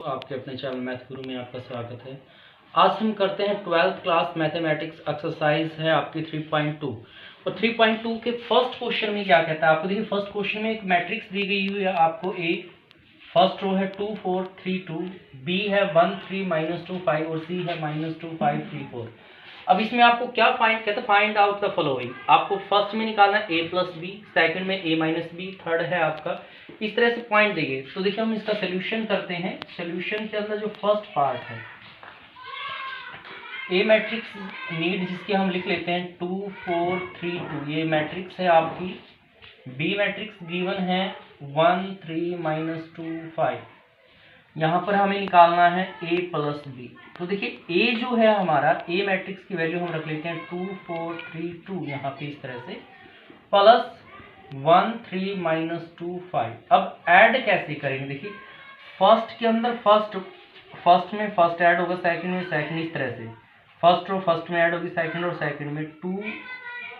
आपके अपने channel math गुरु में आपका स्वागत है। आज हम करते हैं 12th क्लास मैथमेटिक्स एक्सरसाइज है आपकी 3.2 और 3.2 के फर्स्ट क्वेश्चन में क्या कहता है आपको। देखिए फर्स्ट क्वेश्चन में एक मैट्रिक्स दी गई हुई है आपको। ए फर्स्ट रो है 2 4 3 2, बी है 1 3 -2 5 और सी है -2 5 3 4। अब इसमें आपको क्या फाइंड कहते हैं, फाइंड आउट द फॉलोइंग। आपको फर्स्ट में निकालना है a प्लस बी, सेकेंड में a माइनस बी, थर्ड है आपका इस तरह से पॉइंट देंगे। तो देखिए हम इसका सोल्यूशन करते हैं। सोल्यूशन के अंदर जो फर्स्ट पार्ट है ए मैट्रिक्स नीड, जिसके हम लिख लेते हैं 2 4 3 2, ये मैट्रिक्स है आपकी। बी मैट्रिक्स गिवन है 1 3 -2 5। यहाँ पर हमें निकालना है a प्लस बी। तो देखिए a जो है हमारा, a मैट्रिक्स की वैल्यू हम रख लेते हैं 2 4 3 2 यहाँ पे इस तरह से, प्लस 1 3 -2 5। अब ऐड कैसे करेंगे, देखिए फर्स्ट के अंदर फर्स्ट में फर्स्ट ऐड होगा, सेकंड में सेकंड, इस तरह से फर्स्ट रो फर्स्ट में ऐड होगी, सेकंड और सेकंड में 2,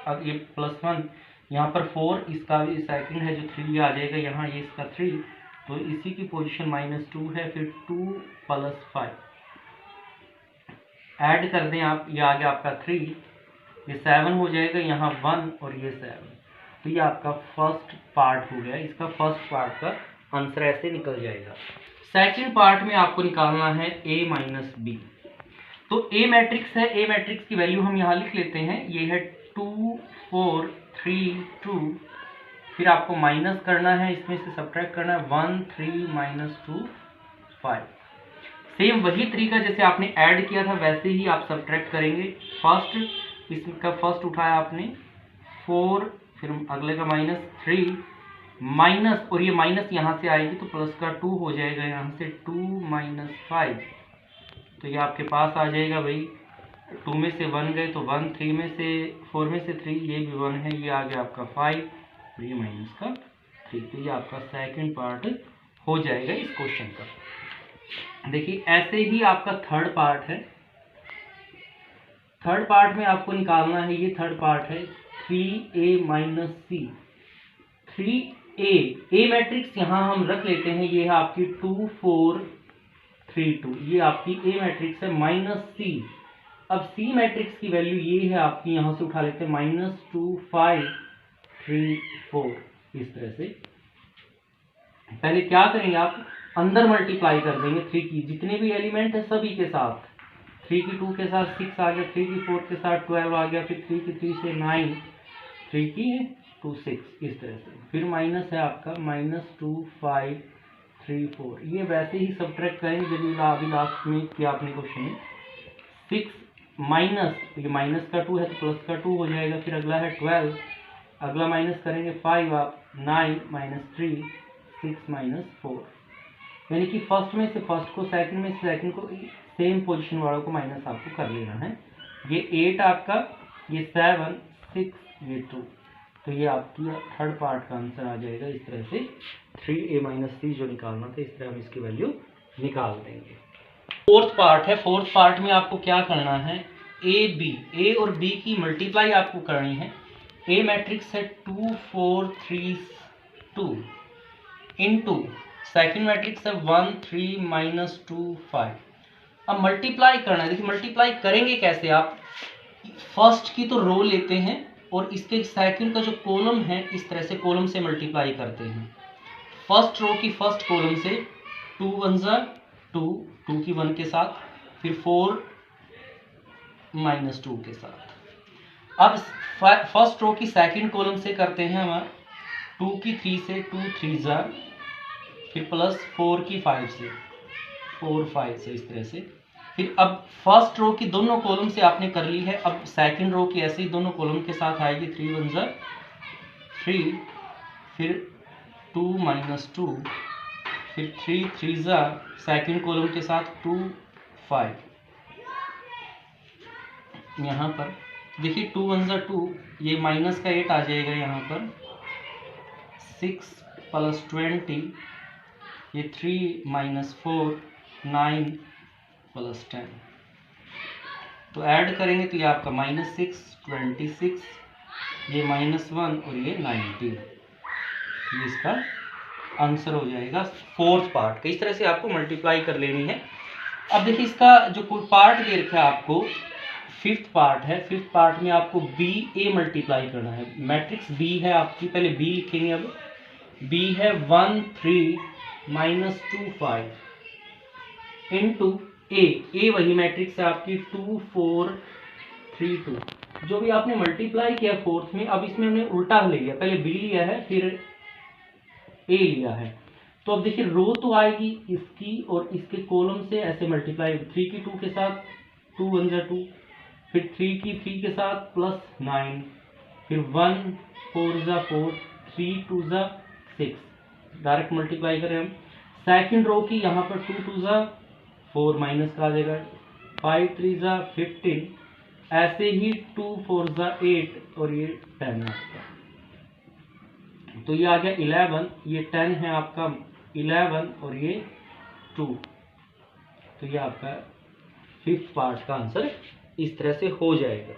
अब ये +1 यहाँ पर 4, इसका भी सेकंड है जो 3 आ जाएगा यहाँ, ये इसका 3, तो इसी की पोजीशन -2 है। फिर 2 + 5 ऐड कर दें आप, ये आ गया आपका 3, ये 7 हो जाएगा यहाँ 1 और ये 7। तो ये आपका फर्स्ट पार्ट हो गया। इसका फर्स्ट पार्ट का आंसर ऐसे निकल जाएगा। सेकंड पार्ट में आपको निकालना है a माइनस बी। तो a मैट्रिक्स है, a मैट्रिक्स की वैल्यू हम यहाँ लिख लेते हैं, ये है 2 4 3 2। फिर आपको माइनस करना है, इसमें से सब्ट्रैक्ट करना है 1 3 -2 5। सेम वही तरीका जैसे आपने ऐड किया था वैसे ही आप सब्ट्रैक्ट करेंगे। फर्स्ट इसका फर्स्ट उठाया आपने 4, फिर अगले का -3 माइनस, और ये माइनस यहाँ से आएगी तो प्लस का 2 हो जाएगा यहाँ से 2 - 5। तो ये आपके पास आ जाएगा भाई, 2 में से 1 गए तो 1, 3 में से 4 में से 3, ये भी 1 है, ये आ गया आपका 5 और ये माइनस का 3। तो ये आपका सेकंड पार्ट हो जाएगा इस क्वेश्चन का। देखिए ऐसे ही आपका थर्ड पार्ट है। थर्ड पार्ट में आपको निकालना है, ये थर्ड पार्ट है 3a माइनस सी। 3a मैट्रिक्स यहाँ हम रख लेते हैं, ये है आपकी 2 4 3 2, ये आपकी a मैट्रिक्स है माइनस सी। अब c मैट्रिक्स की वैल्यू ये है आपकी, यहाँ से उठा लेते हैं -2 5 3 4 इस तरह से। पहले क्या करेंगे आप, अंदर मल्टीप्लाई कर देंगे 3 की जितने भी एलिमेंट है सभी के साथ। 3 की 2 के साथ 6 आ गया, 3 की 4 के साथ 12 आ गया, फिर 3 की 3 से 9, 3 की 2 6 इस तरह से। फिर माइनस है आपका -2 5 3 4। ये वैसे ही सब्ट्रैक्ट करेंगे जब अभी लास्ट में किया आपने क्वेश्चन में। 6 माइनस, ये माइनस का 2 है तो प्लस का 2 हो जाएगा। फिर अगला है 12, अगला माइनस करेंगे 5 आप, 9 -3 6 -4। यानी कि फर्स्ट में से फर्स्ट को, सेकंड में से सेकंड को, सेम पोजीशन वालों को माइनस आपको कर लेना है। ये 8 आपका, ये 7 6 ये 2। तो ये आपकी थर्ड पार्ट का आंसर आ जाएगा इस तरह से। 3a माइनस सी जो निकालना था, इस तरह हम इसकी वैल्यू निकाल देंगे। फोर्थ पार्ट है। फोर्थ पार्ट में आपको क्या करना है, ए और बी की मल्टीप्लाई आपको करनी है। ए मैट्रिक्स है 2 4 3 2 इनटू सेकंड मैट्रिक्स है 1 3 -2 5। अब मल्टीप्लाई करना है। देखिए मल्टीप्लाई करेंगे कैसे, आप फर्स्ट की तो रो लेते हैं और इसके सेकंड का जो कॉलम है इस तरह से कॉलम से मल्टीप्लाई करते हैं। फर्स्ट रो की फर्स्ट कॉलम से 2 1 2, 2 की 1 के साथ, फिर 4 -2 के साथ। अब फर्स्ट रो की सेकंड कॉलम से करते हैं हम 2 की 3 से 2 3 फिर प्लस 4 की 5 से 4 5 से इस तरह से। फिर अब फर्स्ट रो की दोनों कॉलम से आपने कर ली है, अब सेकंड रो की ऐसे ही दोनों कॉलम के साथ आएगी 3 1 3, फिर 2 -2, फिर 3 3 सेकंड कॉलम के साथ 2 5। यहाँ पर देखिए 2 1 2, ये माइनस का 8 आ जाएगा यहाँ पर, 6 + 20, ये 3 -4 9 + 10। तो ऐड करेंगे तो ये आपका -6 26, ये -1 और ये 19, ये इसका आंसर हो जाएगा फोर्थ पार्ट। इस तरह से आपको मल्टीप्लाई कर लेनी है। अब देखिए इसका जो कोई पार्ट दे रखा है आपको, फिफ्थ पार्ट है, फिफ्थ पार्ट में आपको बी ए मल्टीप्लाई करना है। मैट्रिक्स बी है आपकी, पहले बी लिखेंगे। अब बी है 1 3 -2 5 इंटू ए वही मैट्रिक्स है आपकी 2 4 3 2। जो भी आपने मल्टीप्लाई किया फोर्थ में, अब इसमें हमने उल्टा ले लिया, पहले बी लिया है फिर ए लिया है। तो अब देखिए रो तो आएगी इसकी और इसके कॉलम से ऐसे मल्टीप्लाई, 3 की 2 के साथ 2 1 जा 2, फिर 3 की 3 के साथ +9, फिर 1 4 जा 4, 3 2 जा 6, डायरेक्ट मल्टीप्लाई करें हम। सेकंड रो की यहाँ पर 2 2 जा 4 माइनस का आ जाएगा, 5 3 जा 15, ऐसे ही 2 4 जा 8 और ये 10 आपका। तो ये आ गया 11, ये 10 है आपका 11 और ये 2। तो ये आपका फिफ्थ पार्ट का आंसर इस तरह से हो जाएगा।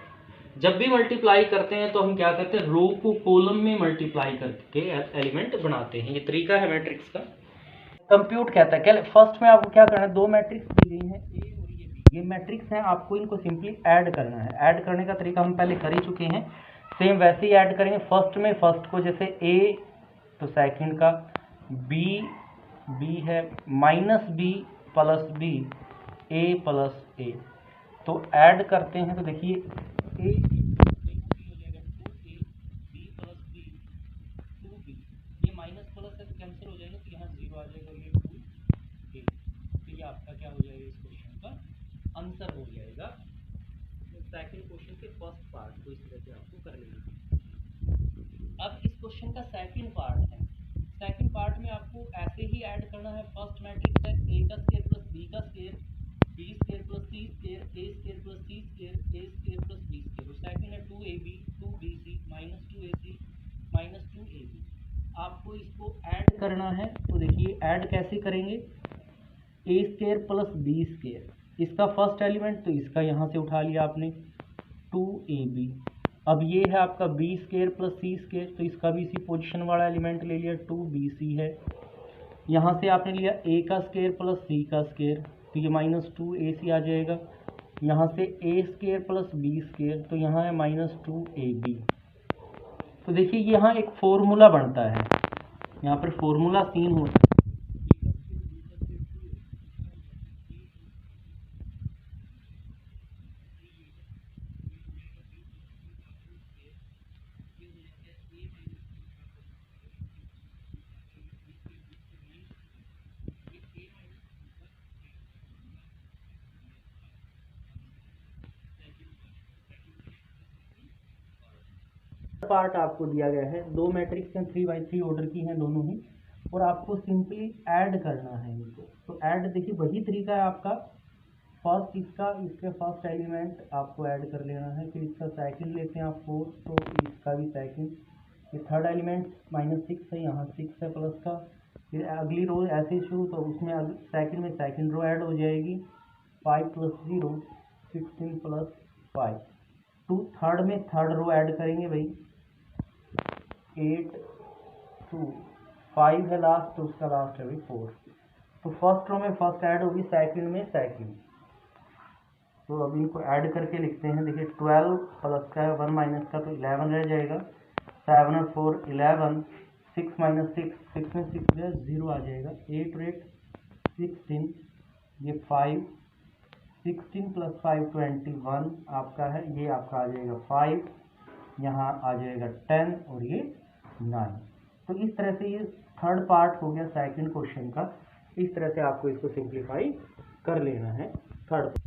जब भी मल्टीप्लाई करते हैं तो हम क्या करते हैं, रो को कॉलम में मल्टीप्लाई करके एलिमेंट बनाते हैं। ये तरीका है मैट्रिक्स का। कंप्यूट कहता है, फर्स्ट में आपको क्या करना है, दो मैट्रिक्स दी गई हैं ए और ये बी, ये मैट्रिक्स हैं, आपको इनको सिंपली ऐड करना है। ऐड करने का तरीका हम पहले कर ही चुके हैं, सेम वैसे ही ऐड करेंगे। फर्स्ट में फर्स्ट को जैसे ए तो सेकंड का, बी है -b plus b, a plus a, तो ऐड करते हैं तो देखिए a हो जाएगा 2a, b plus B 2b, ये माइनस प्लस है तो कैंसिल हो जाएगा, तो यहाँ 0 आ जाएगा, ये 2a। तो ये आपका क्या हो जाएगा, इस क्वेश्चन का आंसर हो जाएगा। सेकंड क्वेश्चन के फर्स्ट पार्ट को इस तरह से आपको कर लेना है। अब इस क्वेश्चन का सेकंड पार्ट है, सेकंड पार्ट में आपको ऐसे ही ऐड करना है। फर्स्ट मैट्रिक्स है a का स्क्वायर प्लस b का square, b square plus c square, a square plus c square, a square plus b square, और सेकंड है 2ab 2bc -2ac -2ab। आपको इसको ऐड करना है, तो देखिए ऐड कैसे करेंगे, a square plus b square, इसका फर्स्ट एलिमेंट तो इसका यहाँ से उठा लिया आपने 2ab। अब ये है आपका बी स्क्वायर प्लस सी स्क्वायर, तो इसका भी इसी पोजीशन वाला एलिमेंट ले लिया 2bc है। यहाँ से आपने लिया a का स्क्वायर प्लस सी का स्क्वायर, तो ये -2ac आ जाएगा। यहाँ से a square plus b square, तो यहाँ है -2ab। तो देखिए यहाँ एक फॉर्मूला बनता है, यहाँ पर फॉर्मूला सीन होता है। पार्ट आपको दिया गया है, दो मैट्रिक्स हैं 3x3 ऑर्डर की हैं दोनों ही, और आपको सिंपली ऐड करना है इनको। तो ऐड देखिए वही तरीका है आपका, फर्स्ट इसके फर्स्ट एलिमेंट आपको ऐड कर लेना है, फिर इसका सेकंड लेते हैं आप 4, तो इसका भी सेकंड, ये थर्ड एलिमेंट -6 है, यहाँ 6 है प्लस का, फिर अगली रो ऐसे शुरू, तो उसमें सेकंड में सेकंड रो ऐड हो जाएगी 5 + 0 16 + 5। टू थर्ड में थर्ड रो ऐड करेंगे भाई 8 2 5 है लास्ट, तो उसका लास्ट है भाई 4। तो फर्स्ट रो में फर्स्ट ऐड होगी, सेकंड में सेकंड। तो अब इनको ऐड करके लिखते हैं, देखिए 12 प्लस का है 1 माइनस का, तो 11 रह जाएगा, 7 और 4 11, 6 - 6 6 में 6 जो है 0 आ जाएगा, 8 और 8 16, ये 5 16 + 5 21 आपका है, ये आपका आ जाएगा 5, यहाँ आ जाएगा 10 और ये 9। तो इस तरह से ये थर्ड पार्ट हो गया सेकंड क्वेश्चन का। इस तरह से आपको इसको सिंप्लीफाई कर लेना है थर्ड।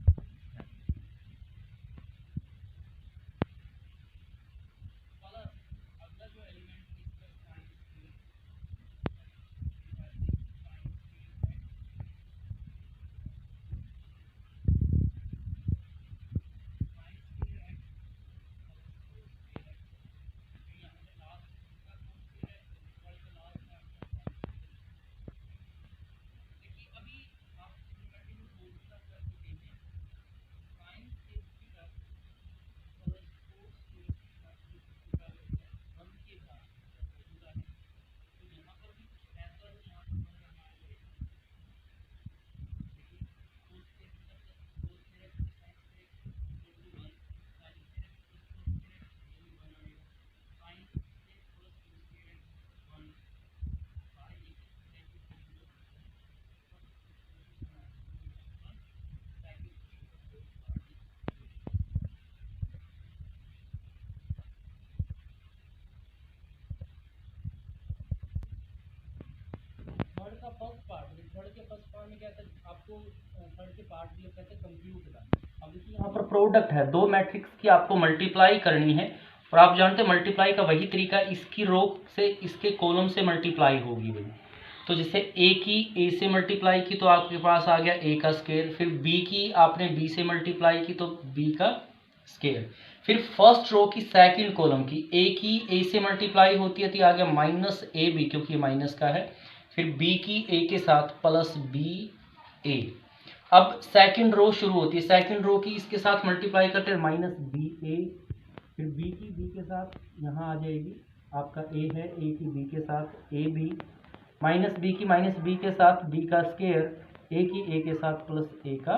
के फर्स्ट पार्ट में क्या था आपको थर्ड के पार्ट दिए कैसे कंप्यूट करना। अब देखिए यहाँ पर प्रोडक्ट है, दो मैट्रिक्स की आपको मल्टीप्लाई करनी है और आप जानते हैं मल्टीप्लाई का वही तरीका, इसकी रो से इसके कॉलम से मल्टीप्लाई होगी भाई। तो जैसे ए की ए से मल्टीप्लाई की तो आपके पास आ गया ए का स्क्वायर, फिर बी की आपने बी से मल्टीप्लाई की तो बी का स्क्वायर, फिर फर्स्ट रो की सेकंड कॉलम की ए से मल्टीप्लाई होती है तो आ गया माइनस ए बी क्योंकि ये माइनस का है, फिर बी की ए के साथ प्लस बी ए। अब सेकंड रो शुरू होती है, सेकंड रो की इसके साथ मल्टीप्लाई करते हैं माइनस बी ए, फिर बी की बी के साथ यहाँ आ जाएगी आपका ए है, ए की बी के साथ ए बी, माइनस बी के साथ बी का स्क्वायर, ए की ए के साथ प्लस ए का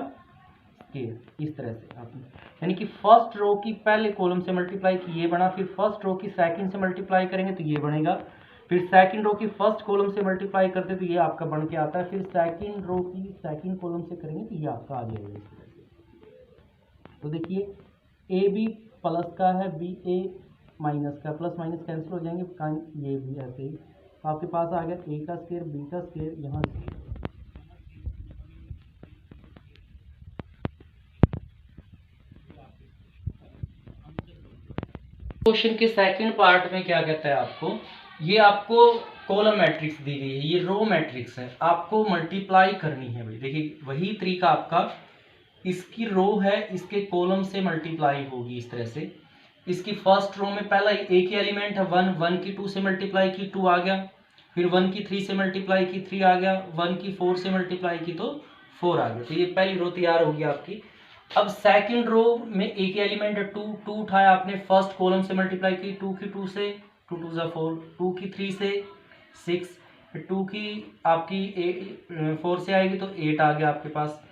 स्क्वायर। इस तरह से आपने यानी कि फर्स्ट रो की पहले कॉलम से मल्टीप्लाई की ये बना, फिर फर्स्ट रो की सेकंड से मल्टीप्लाई करेंगे तो ये बनेगा, फिर सेकंड रो की फर्स्ट कॉलम से मल्टीप्लाई करते तो ये आपका बन के आता है, फिर सेकंड रो की सेकंड कॉलम से करेंगे तो ये आपका आ जाएगा इस तरह से। तो देखिए ए बी प्लस का है, बी ए माइनस का, प्लस माइनस कैंसिल हो जाएंगे, ये भी ऐसे ही आपके पास आ गया ए का स्क्वायर बी का स्क्वायर, यहाँ क्वेश्चन के सेकंड पार्ट में क्या कहता है आपको, ये आपको कॉलम मैट्रिक्स दी गई है, ये रो मैट्रिक्स है, आपको मल्टीप्लाई करनी है भाई। देखिए वही तरीका आपका, इसकी रो है इसके कॉलम से मल्टीप्लाई होगी इस तरह से। इसकी फर्स्ट रो में पहला ए की एलिमेंट है 1, 1 की 2 से मल्टीप्लाई की 2 आ गया, फिर 1 की 3 से मल्टीप्लाई की 3 आ गया, 1 की 4 से मल्टीप्लाई की तो 4 आ गया। तो ये पहली रो तैयार होगी आपकी। अब सेकंड रो में ए के एलिमेंट है 2, 2 उठाया आपने, फर्स्ट कॉलम से मल्टीप्लाई की 2 की 2 से 2 2 जा 4, 2 की 3 से 6, फिर 2 की आपकी 4 से आएगी तो 8 आ गया आपके पास।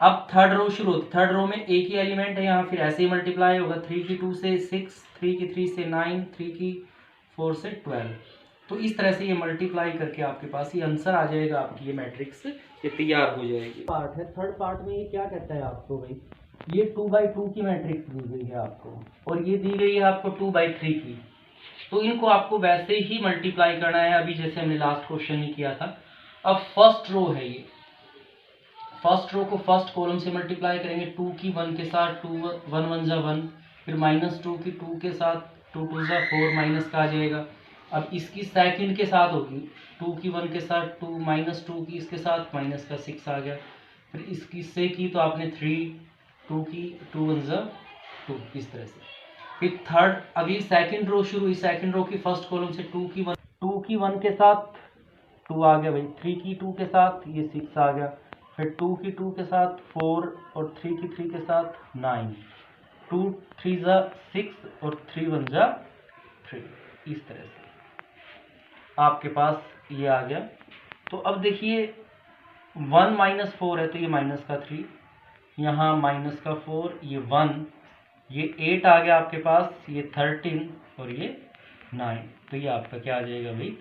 अब थर्ड रो शुरू होती, थर्ड रो में ए की एलिमेंट है यहाँ, फिर ऐसे ही मल्टीप्लाई होगा, 3 की 2 से 6, 3 की 3 से 9, 3 की 4 से 12। तो इस तरह से ये मल्टीप्लाई करके आपके पास ये आंसर आ जाएगा, आपकी ये मैट्रिक्स ये तैयार हो जाएगी। पार्ट है थर्ड पार्ट में, ये क्या कहता है आपको भाई, ये 2/2 की मैट्रिक्स दी गई है आपको और ये दी गई है आपको 2/3 की, तो इनको आपको वैसे ही मल्टीप्लाई करना है अभी जैसे हमने लास्ट क्वेश्चन में किया था। अब फर्स्ट रो है ये, फर्स्ट रो को फर्स्ट कॉलम से मल्टीप्लाई करेंगे, 2 की 1 के साथ 2 1 1 जा 1, फिर -2 की 2 के साथ 2 2 जा 4 माइनस का आ जाएगा। अब इसकी सेकंड के साथ होगी, 2 की 1 के साथ 2, -2 की इसके साथ माइनस का 6 आ गया, फिर इसकी से की तो आपने 3, 2 की 2 1 जा 2, इस तरह से। फिर थर्ड अभी सेकंड रो शुरू हुई, सेकंड रो की फर्स्ट कॉलम से 2 की 1 के साथ 2 आ गया भाई, 3 की 2 के साथ ये 6 आ गया, फिर 2 की 2 के साथ 4 और 3 की 3 के साथ 9, 2 3 जा 6 और 3 1 जा 3, इस तरह से आपके पास ये आ गया। तो अब देखिए 1 - 4 है तो ये माइनस का 3, यहाँ माइनस का 4, ये 1, ये 8 आ गया आपके पास, ये 13 और ये 9, तो ये आपका क्या आ जाएगा भाई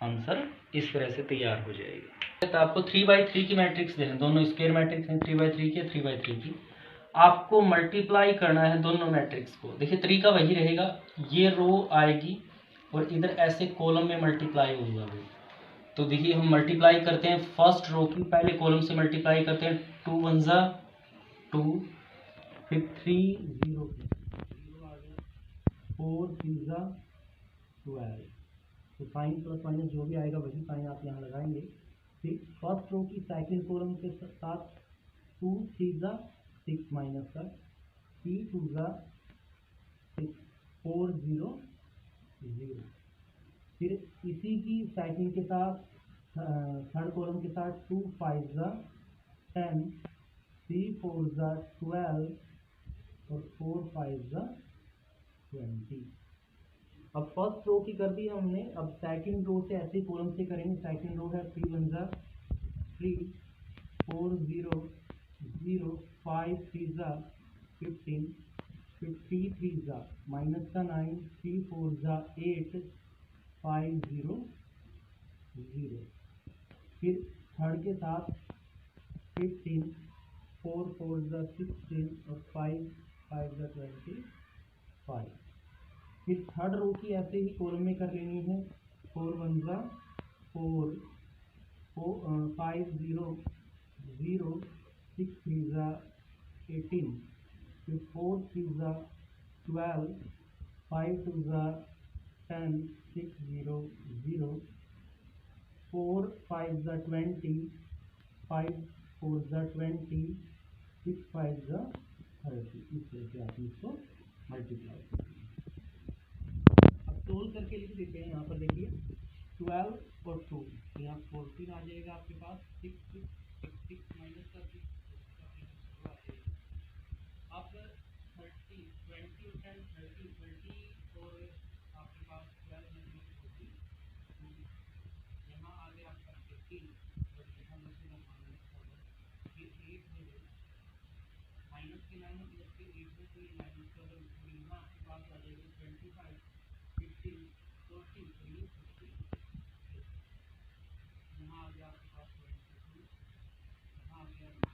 आंसर, इस तरह से तैयार हो जाएगी। तो आपको 3/3 की मैट्रिक्स देना, दोनों स्क्वायर मैट्रिक्स हैं, 3/3 की 3/3 की, आपको मल्टीप्लाई करना है दोनों मैट्रिक्स को। देखिए तरीका वही रहेगा, ये रो आएगी और इधर ऐसे कॉलम में मल्टीप्लाई होगा भाई। तो देखिए हम मल्टीप्लाई करते हैं, फर्स्ट रो की पहले कॉलम से मल्टीप्लाई करते हैं, 2 1 जा 2, फिर 3 0 आ गया, 4 3 जा 12, तो साइन प्लस माइनस जो भी आएगा वही साइन आप यहाँ लगाएंगे। फिर फर्स्ट रो की सेकंड कॉलम के साथ 2 3 जा 6 माइनस का, 3 2 जा 6, 4 0 0, फिर इसी की सेकंड के साथ थर्ड कॉलम के साथ 2 5 जा 10, 3 4 जा 12 और 4 5 जा 20। अब फर्स्ट रो की कर दी हमने, अब सेकंड रो से ऐसे कॉलम से करेंगे, सेकंड रो है 3 1 जा 3, 4 0 0, 5 3 जा 15, फिर 3 3 जा माइनस का 9, 3 4 जा 8, 5 0 0, फिर थर्ड के साथ 15, 4 4 जा 16 और 5 5 जा 25। फिर थर्ड रो की ऐसे ही कॉलम में कर लेनी है, 4 1 जा 4, 5 0 0 6 3 ज़ा 18, फिर 4 3 ज़ा 12, 5 2 ज़ा 10, 6 0 0, 4 5 ज़ा 20, 5 4 ज़ा 20, 6 5 ज़ा 30। इस तरह से आप इसको मल्टीप्लाई करेंगे। अब सोल्व करके लिख देते हैं। यहाँ पर देखिए 12 और 2, यहाँ 14 आ जाएगा आपके पास। 6 माइनस का 6 आ जाएगा। अब 30 20 और 10 30 और आपके पास 12 माइनस 14, यहाँ आ गया आपका 15 और यहाँ बचेगा माइनस, फिर 8 हो गया माइनस के 9 प्लस के 8 में तो ये माइनस का होगा, तो यहाँ आपके पास आ जाएगा 25 15 14 और ये 15, यहाँ आ गया आपके पास 22, यहाँ आ गया -2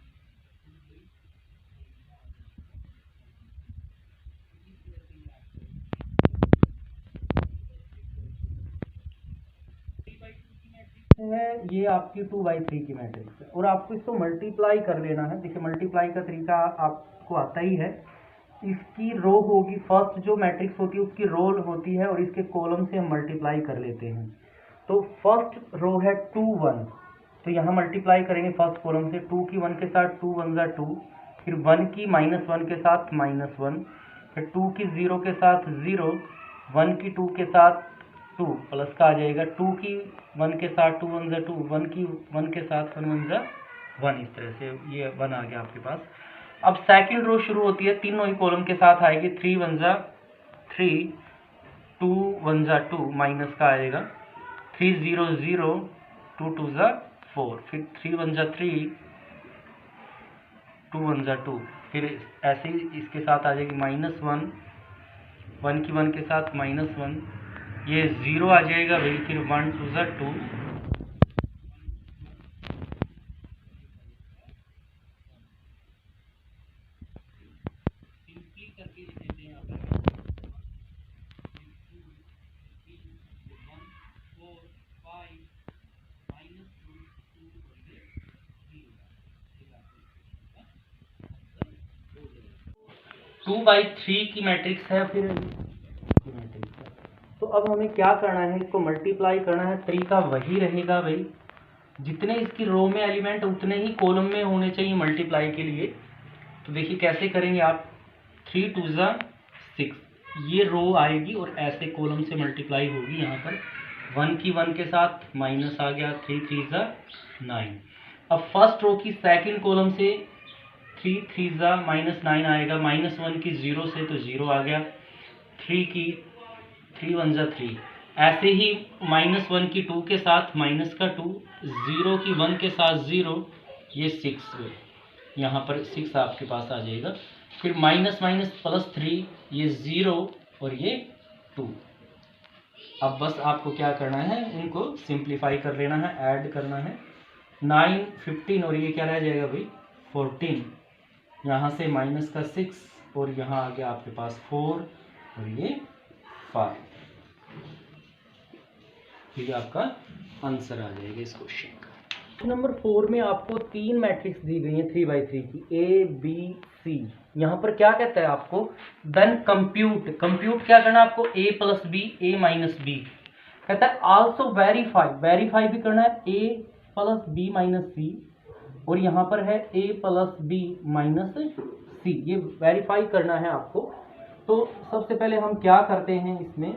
है। ये आपकी 2/3 की मैट्रिक्स है और आपको इसको मल्टीप्लाई कर लेना है। देखिए मल्टीप्लाई का तरीका आपको आता ही है। इसकी रो होगी, फर्स्ट जो मैट्रिक्स होती है उसकी रो होती है और इसके कॉलम से हम मल्टीप्लाई कर लेते हैं। तो फर्स्ट रो है 2 1, तो यहाँ मल्टीप्लाई करेंगे फर्स्ट कॉलम से। 2 की 1 के साथ 2 1 ज़ा 2, फिर 1 की -1 के साथ -1, फिर 2 की 0 के साथ 0, 1 की 2 के साथ 2 प्लस का आ जाएगा। 2 की 1 के साथ 2 1 ज़ा 2, 1 की 1 के साथ 1 1 ज़ा 1। इस तरह से ये 1 आ गया आपके पास। अब सेकंड रो शुरू होती है, तीनों ही कॉलम के साथ आएगी। 3 1 ज़ा 3, 2 1 ज़ा 2 माइनस का आएगा। 3 0 0, 2 2 ज़ा 4, फिर 3 1 ज़ा 3, 2 1 ज़ा 2, फिर ऐसे ही इसके साथ आ जाएगी -1, 1 की 1 के साथ -1, ये 0 आ जाएगा भाई। फिर 1 2 ज़ा 2, सिंपली करके लिख देते हैं यहाँ पर 2 3 1 4 5 -2 2 और ये 2/3 की मैट्रिक्स है। फिर मैट्रिक्स है, तो अब हमें क्या करना है, इसको मल्टीप्लाई करना है। तरीका वही रहेगा भाई, जितने इसकी रो में एलिमेंट उतने ही कॉलम में होने चाहिए मल्टीप्लाई के लिए। तो देखिए कैसे करेंगे आप। 3 2 ज़ा 6, ये रो आएगी और ऐसे कॉलम से मल्टीप्लाई होगी। यहाँ पर 1 की 1 के साथ माइनस आ गया, 3 3 ज़ा 9। अब फर्स्ट रो की सेकंड कॉलम से 3 3 ज़ा -9 आएगा, -1 की 0 से तो 0 आ गया। 3 की 3 1 ज़ा 3, ऐसे ही -1 की 2 के साथ माइनस का 2, 0 की 1 के साथ 0, ये 6, यहाँ पर 6 आपके पास आ जाएगा। फिर माइनस प्लस 3, ये 0 और ये 2। अब बस आपको क्या करना है, इनको सिंप्लीफाई कर लेना है, ऐड करना है। 9 15 और ये क्या रह जाएगा भाई 14, यहाँ से माइनस का 6 और यहाँ आ गया आपके पास 4 और ये 5। ये आपका आंसर आ जाएगा इस क्वेश्चन का। नंबर 4 में आपको 3 मैट्रिक्स दी गई है 3/3 की, A B C। यहाँ पर क्या कहता है आपको, देन कंप्यूट क्या करना है आपको, A + B A - B। कहता है आल्सो वेरीफाई भी करना है A + B - C, और यहाँ पर है A + B - C, ये वेरीफाई करना है आपको। तो सबसे पहले हम क्या करते हैं, इसमें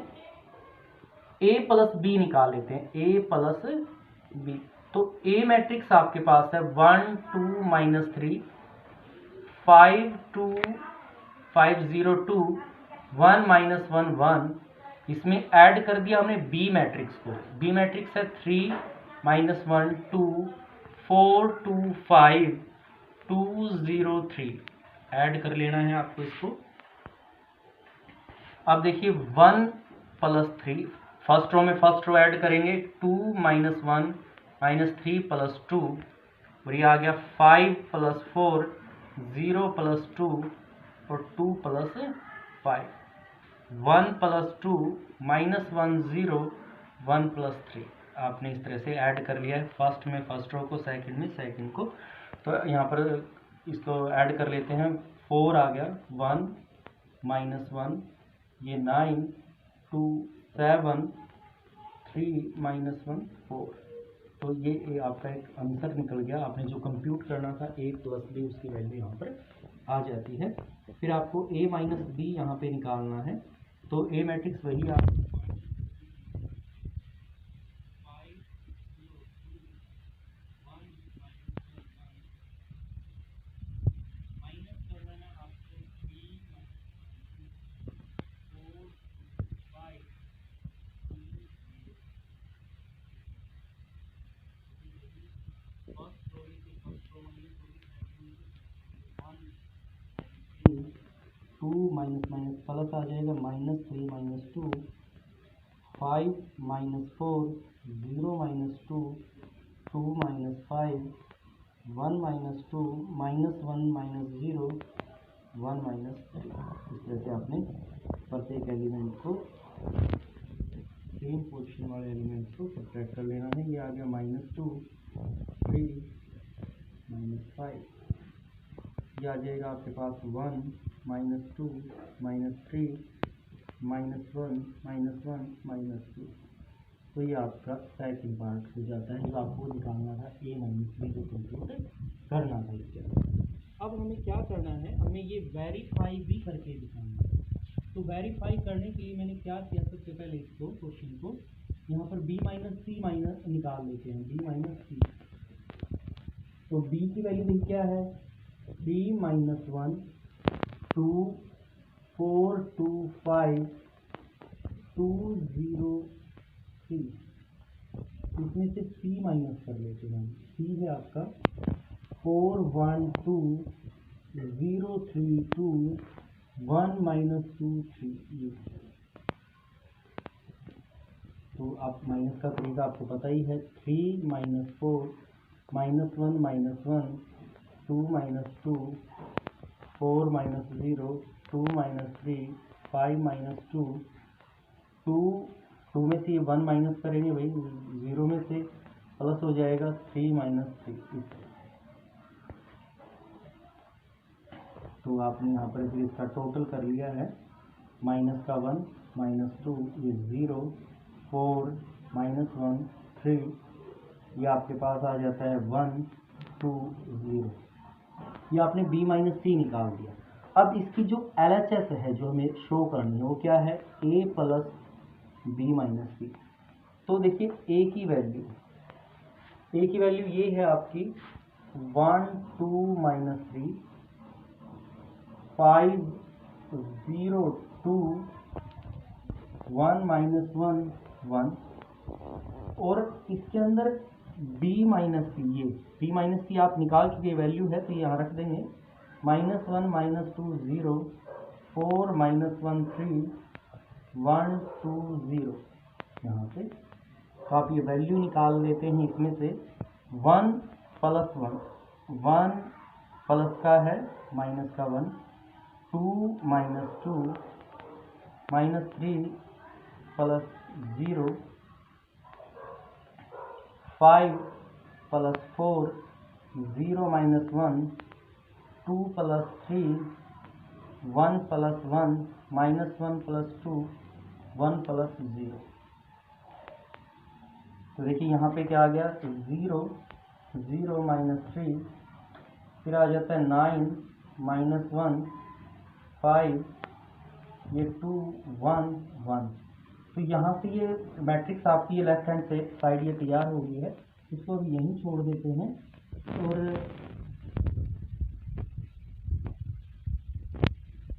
A + B निकाल लेते हैं। A + B, तो A मैट्रिक्स आपके पास है 1 2 -3 5 2 5 0 2 1 -1 1। इसमें ऐड कर दिया हमने B मैट्रिक्स को। B मैट्रिक्स है 3 -1 2 4 2 5 2 0 3। ऐड कर लेना है आपको इसको। अब देखिए 1 + 3, फर्स्ट रो में फर्स्ट रो ऐड करेंगे। 2 -1 -3 + 2, और ये आ गया 5 + 4 0 + 2 और 2 + 5। 1 + 2 -1 0 1 + 3। आपने इस तरह से ऐड कर लिया है, फर्स्ट में फर्स्ट रो को, सेकंड में सेकंड को। तो यहाँ पर इसको ऐड कर लेते हैं। 4 आ गया, 1 माइनस 1, ये 9, 2 7, 3 माइनस 1 4। तो ये आपका एक आंसर निकल गया। आपने जो कंप्यूट करना था a प्लस बी, उसकी वैल्यू यहाँ पर आ जाती है। फिर आपको a माइनस बी यहाँ पे निकालना है। तो a मैट्रिक्स वही आप टू माइनस माइनस प्लस आ जाएगा, -3 - 2, 5 - 4, 0 - 2, 2 - 5, 1 - 2, -1 - 0, 1 - 3। इस तरह से आपने प्रत्येक एलिमेंट को, सेम पोजीशन वाले एलिमेंट को सब्ट्रैक्ट कर लेना है। ये आ गया -2, 3 - 5। ये आ जाएगा आपके पास 1 -2 -3 -1 -1 -2। तो ये आपका सेकंड पार्ट हो जाता है, जो आपको निकालना था a माइनस बी को कंप्यूट करना था इसके अंदर। अब हमें क्या करना है, हमें ये वेरीफाई भी करके दिखाना है। तो वेरीफाई करने के लिए मैंने क्या किया, सबसे पहले इसको क्वेश्चन को यहाँ पर b माइनस सी माइनस निकाल लेते हैं, b माइनस सी। तो b की वैल्यू क्या है, b माइनस 1 2 4 2 5 2 0 3। इसमें से c माइनस कर लेते हैं। c है आपका 4 1 2 0 3 2 1 - 2 3। तो आप माइनस का तरीका आपको पता ही है। 3 - 4 -1 - 1 2 - 2 4 - 0 2 - 3 5 - 2 2 में से 1 माइनस करेंगे भाई, 0 में से प्लस हो जाएगा 3 - 3। तो आपने यहाँ पर फिर इसका टोटल कर लिया है। माइनस का 1 -2 ये 0 4 -1 3, ये आपके पास आ जाता है 1 2 0। ये आपने b माइनस सी निकाल दिया। अब इसकी जो LHS है जो हमें शो करनी है वो क्या है, a प्लस बी माइनस सी। तो देखिए a की वैल्यू ये है आपकी 1 2 - 3 5 0 2 1 - 1 1। और इसके अंदर b माइनस सी, ये b माइनस सी आप निकाल चुके वैल्यू है, तो यहाँ रख देंगे। -1 - 2 0 4 - 1 3 1 2 0 यहाँ पे। तो आप ये वैल्यू निकाल लेते हैं इसमें से। 1 प्लस 1 1 प्लस का है माइनस का 1 2 - 2 -3 plus 0 5 plus 4 0 - 1 2 plus 3 1 plus 1 -1 plus 2 1 plus 0। तो देखिए यहाँ पे क्या आ गया, 0 0 - 3, फिर आ जाता है 9 -1 5, ये 2 1 1। तो यहाँ से ये मैट्रिक्स आपकी ये लेफ्ट हैंड से साइड ये तैयार हो गई है। इसको अभी यहीं छोड़ देते हैं और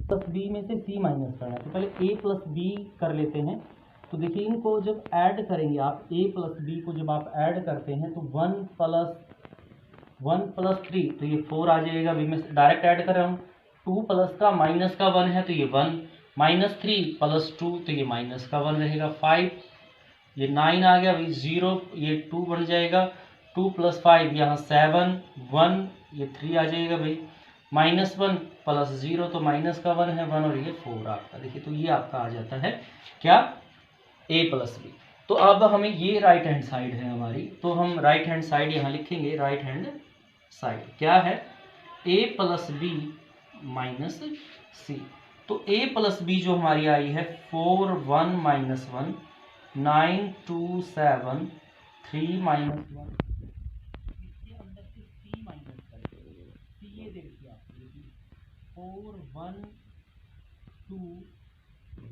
प्लस बी में से सी माइनस करना है। तो पहले ए प्लस बी कर लेते हैं। तो देखिए इनको जब ऐड करेंगे आप, ए प्लस बी को जब आप ऐड करते हैं तो 1 प्लस 3, तो ये 4 आ जाएगा। अभी मैं डायरेक्ट ऐड कर रहा हूँ। 2 प्लस का माइनस का 1 है तो ये 1, -3 प्लस 2 तो ये माइनस का 1 रहेगा। 5, ये 9 आ गया भाई, 0 ये 2 बन जाएगा। 2 प्लस 5 यहाँ 7 1 ये 3 आ जाएगा भाई। -1 प्लस 0 तो माइनस का 1 है 1, और ये 4 आपका। देखिए तो ये आपका आ जाता है क्या, a प्लस बी। तो अब हमें ये राइट हैंड साइड है हमारी, तो हम राइट हैंड साइड यहाँ लिखेंगे। राइट हैंड साइड क्या है, a प्लस बी माइनस सी। तो a प्लस बी जो हमारी आई है 4 1 माइनस 1 9 2 7 3 माइनस 1, इसके अंदर से c माइनस करेंगे। c ये देखिए आप 4 1 2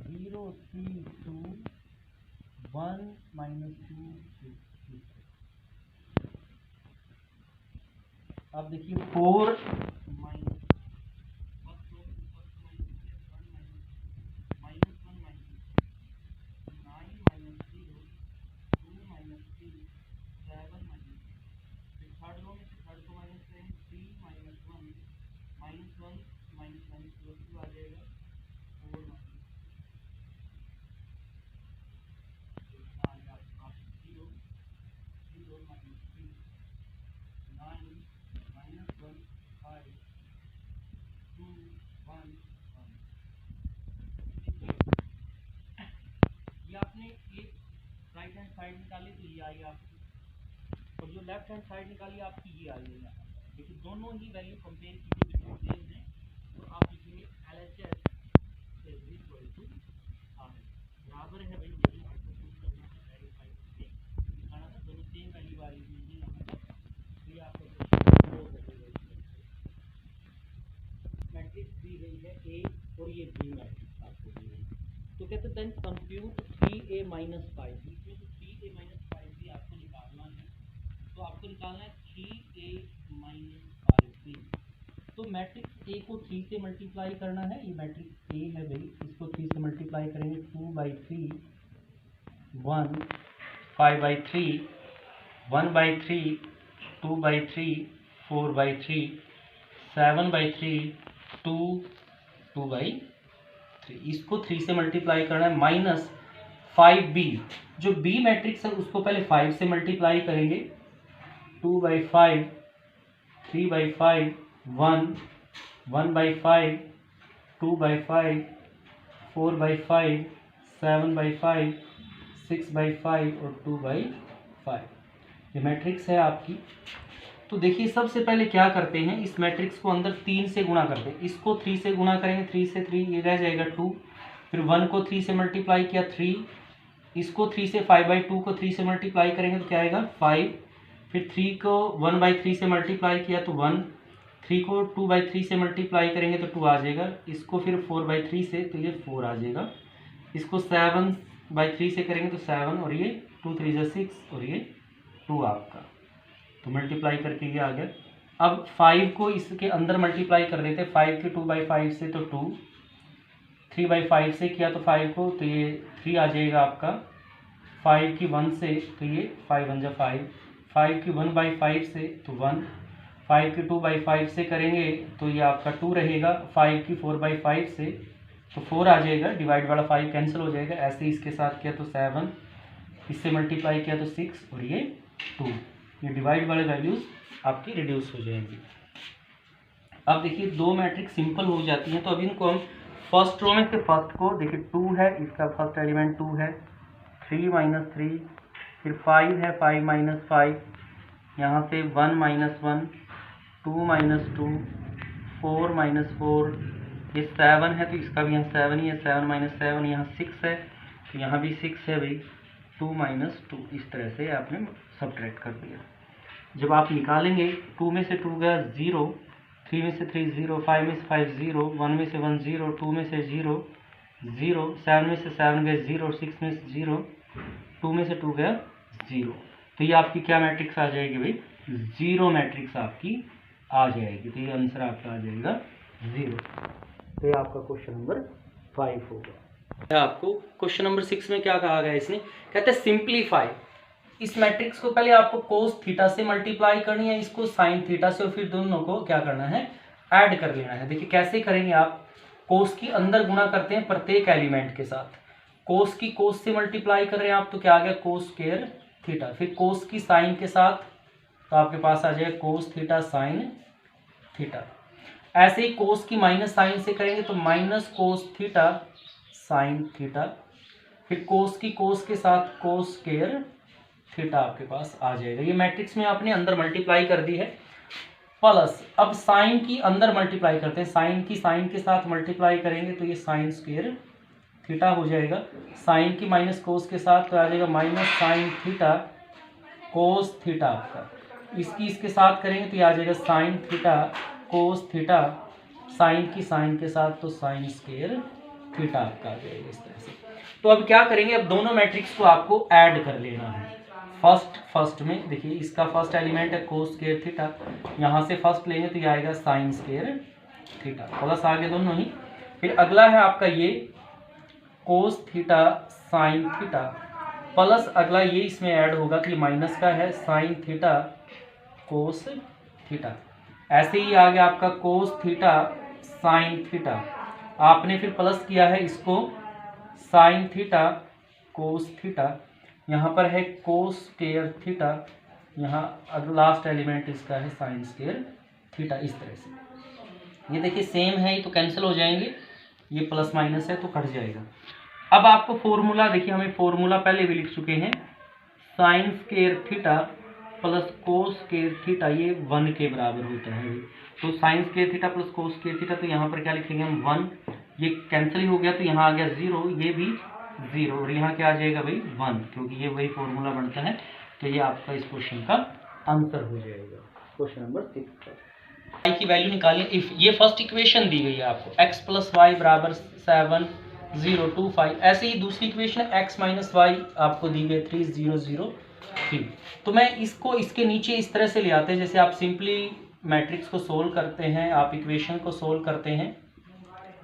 0 3 2 1 माइनस 2 6। अब देखिए 4 माइनस आपने एक राइट हैंड साइड निकाली तो ये आई आपकी, और जो लेफ्ट हैंड साइड निकाली आपकी ये आई है यहाँ। देखिए दोनों ही वैल्यू कंपेयर कीजिए, बिल्कुल सेम है, तो आप लिखेंगे LHS बराबर है भाई, यही आपको प्रूव करना है, वेरीफाई करके दिखाना था दोनों सेम वैल्यू आ रही है यहाँ पर। ये आपका मैट्रिक्स दी गई है A और ये B मैट्रिक्स आपको दी गई। तो कहते हैं देन कंप्यूट 3a माइनस 5, इसमें तो 3a माइनस 5 भी आपको निकालना है, तो आपको निकालना है 3a माइनस 5b। तो मैट्रिक्स A को 3 से मल्टीप्लाई करना है, ये मैट्रिक्स A है भाई, इसको 3 से मल्टीप्लाई करेंगे 2/3 1 5/3 1/3 2/3 4/3 7/3 2 2/3, इसको 3 से मल्टीप्लाई करना है माइनस 5b। जो b मैट्रिक्स है उसको पहले 5 से मल्टीप्लाई करेंगे, 2/5 3/5 1 1/5 2/5 4/5 7/5 6/5 और 2/5, ये मैट्रिक्स है आपकी। तो देखिए सबसे पहले क्या करते हैं, इस मैट्रिक्स को अंदर 3 से गुणा करते हैं, इसको 3 से गुणा करेंगे, 3 से 3 ये रह जाएगा 2, फिर 1 को 3 से मल्टीप्लाई किया 3, इसको 3 से 5/2 को 3 से मल्टीप्लाई करेंगे तो क्या आएगा 5, फिर 3 को 1/3 से मल्टीप्लाई किया तो 1, 3 को 2/3 से मल्टीप्लाई करेंगे तो 2 आ जाएगा, इसको फिर 4/3 से तो ये 4 आ जाएगा, इसको 7/3 से करेंगे तो 7 और ये 2 3 6 और ये 2 आपका, तो मल्टीप्लाई करके ये आ गया। अब 5 को इसके अंदर मल्टीप्लाई कर देते हैं, 5 के 2/5 से तो 2, 3/5 से किया तो 5 को तो ये 3 आ जाएगा आपका, 5 की 1 से तो ये 5 1 जा 5, 5 की 1/5 से तो 1, 5 की 2/5 से करेंगे तो ये आपका 2 रहेगा, 5 की 4/5 से तो 4 आ जाएगा, डिवाइड वाला 5 कैंसिल हो जाएगा, ऐसे इसके साथ किया तो 7, इससे मल्टीप्लाई किया तो 6 और ये 2, ये डिवाइड वाले वैल्यूज आपकी रिड्यूस हो जाएंगी। अब देखिए दो मैट्रिक्स सिंपल हो जाती हैं, तो अब इनको हम फर्स्ट रो में से फर्स्ट को देखिए 2 है, इसका फर्स्ट एलिमेंट 2 है, 3 - 3, फिर 5 है 5 - 5, यहाँ से 1 - 1 2 - 2 4 - 4, ये 7 है तो इसका भी यहाँ 7 ही है, 7 - 7 यहाँ 6 है तो यहाँ भी 6 है भाई, 2 - 2, इस तरह से आपने सब्ट्रैक्ट कर दिया। जब आप निकालेंगे 2 में से 2 गया 0, 3 में से 3 0, 5 में से 5 0, 1 में से 1 0, 2 में से 0 0, 7 में से 7 गया 0, 6 में से 0, 2 में से 2 गया 0, तो ये आपकी क्या मैट्रिक्स आ जाएगी भाई, 0 मैट्रिक्स आपकी आ जाएगी, तो ये आंसर आपका आ जाएगा 0। तो ये आपका क्वेश्चन नंबर 5 होगा। आपको क्वेश्चन नंबर 6 में क्या कहा गया इसने, कहते हैं सिंप्लीफाई, इस मैट्रिक्स को पहले आपको कोस थीटा से मल्टीप्लाई करनी है, इसको साइन थीटा से, और फिर दोनों को क्या करना है ऐड कर लेना है। देखिए कैसे करेंगे आप, कोस की अंदर गुणा करते हैं प्रत्येक एलिमेंट के साथ, कोस की कोस से मल्टीप्लाई कर रहे हैं आप तो क्या आ गया कोस स्क्वायर थीटा, फिर कोस की साइन के साथ तो आपके पास आ जाएगा कोस थीटा साइन थीटा, ऐसे ही कोस की माइनस साइन से करेंगे तो minus cos theta sine theta, फिर कोस की कोस के साथ कोस स्क्वायर थीटा आपके पास आ जाएगा। ये मैट्रिक्स में आपने अंदर मल्टीप्लाई कर दी है। प्लस अब साइन की अंदर मल्टीप्लाई करते हैं, साइन की साइन के साथ मल्टीप्लाई करेंगे तो ये साइन स्क्वायर थीटा हो जाएगा। साइन की माइनस कोस के साथ तो आ जाएगा minus sine theta cos theta आपका। इसकी इसके साथ करेंगे तो ये आ जाएगा sine theta cos theta. Sine की साइन के साथ तो साइन स्क्वायर थीटा आपका आ जाएगा इस तरह से। तो अब क्या करेंगे, अब दोनों मैट्रिक्स को आपको ऐड कर लेना है। फर्स्ट में देखिए, इसका फर्स्ट एलिमेंट है कोस स्क्वायर थीटा, यहाँ से फर्स्ट लेंगे तो ये आएगा साइन स्क्वायर थीटा, प्लस आगे दोनों ही। फिर अगला है आपका ये कोस थीटा साइन थीटा, प्लस अगला ये इसमें ऐड होगा कि माइनस का है साइन थीटा कोस थीटा। ऐसे ही आ गया आपका कोस थीटा साइन थीटा, आपने फिर प्लस किया है इसको साइन थीटा कोस थीटा, यहाँ पर है कोस स्क्वायर थीटा, यहाँ लास्ट एलिमेंट इसका है साइन स्क्वायर थीटा। इस तरह से ये देखिए सेम है, ये तो कैंसिल हो जाएंगे, ये प्लस माइनस है तो कट जाएगा। अब आपको फॉर्मूला देखिए, हमें फॉर्मूला पहले भी लिख चुके हैं, sine square theta plus cos square theta ये 1 के बराबर होता है। तो sine square theta plus cos square theta, तो यहाँ पर क्या लिखेंगे हम 1, ये कैंसिल ही हो गया तो यहाँ आ गया 0, ये भी 0 और यहाँ क्या आ जाएगा भाई 1, क्योंकि ये वही फॉर्मूला बनता है। तो ये आपका इस क्वेश्चन का आंसर हो जाएगा। क्वेश्चन नंबर 6 y की वैल्यू निकालिए इफ, ये फर्स्ट इक्वेशन दी गई है आपको x प्लस वाई बराबर 7 0 2 5। ऐसे ही दूसरी इक्वेशन x माइनस वाई आपको दी गई 3 0 0 3। तो मैं इसको इसके नीचे इस तरह से ले आते हैं, जैसे आप सिंपली मैट्रिक्स को सोल्व करते हैं, आप इक्वेशन को सोल्व करते हैं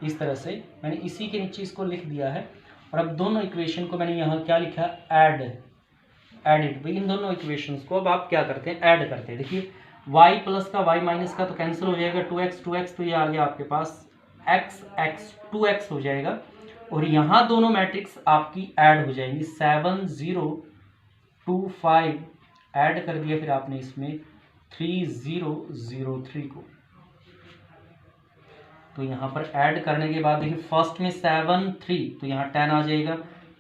इस तरह से। मैंने इसी के नीचे इसको लिख दिया है और अब दोनों इक्वेशन को मैंने यहाँ क्या लिखा है एडिट। भाई इन दोनों इक्वेशंस को अब आप क्या करते हैं, ऐड करते हैं। देखिए y प्लस का y माइनस का तो कैंसिल हो जाएगा, 2x तो ये आ गया आपके पास x 2x हो जाएगा और यहाँ दोनों मैट्रिक्स आपकी ऐड हो जाएंगी। 7 0 2 5 ऐड कर दिया, फिर आपने इसमें 3 0 0 3 को, तो यहाँ पर ऐड करने के बाद देखिए फर्स्ट में 7 3 तो यहाँ 10 आ जाएगा,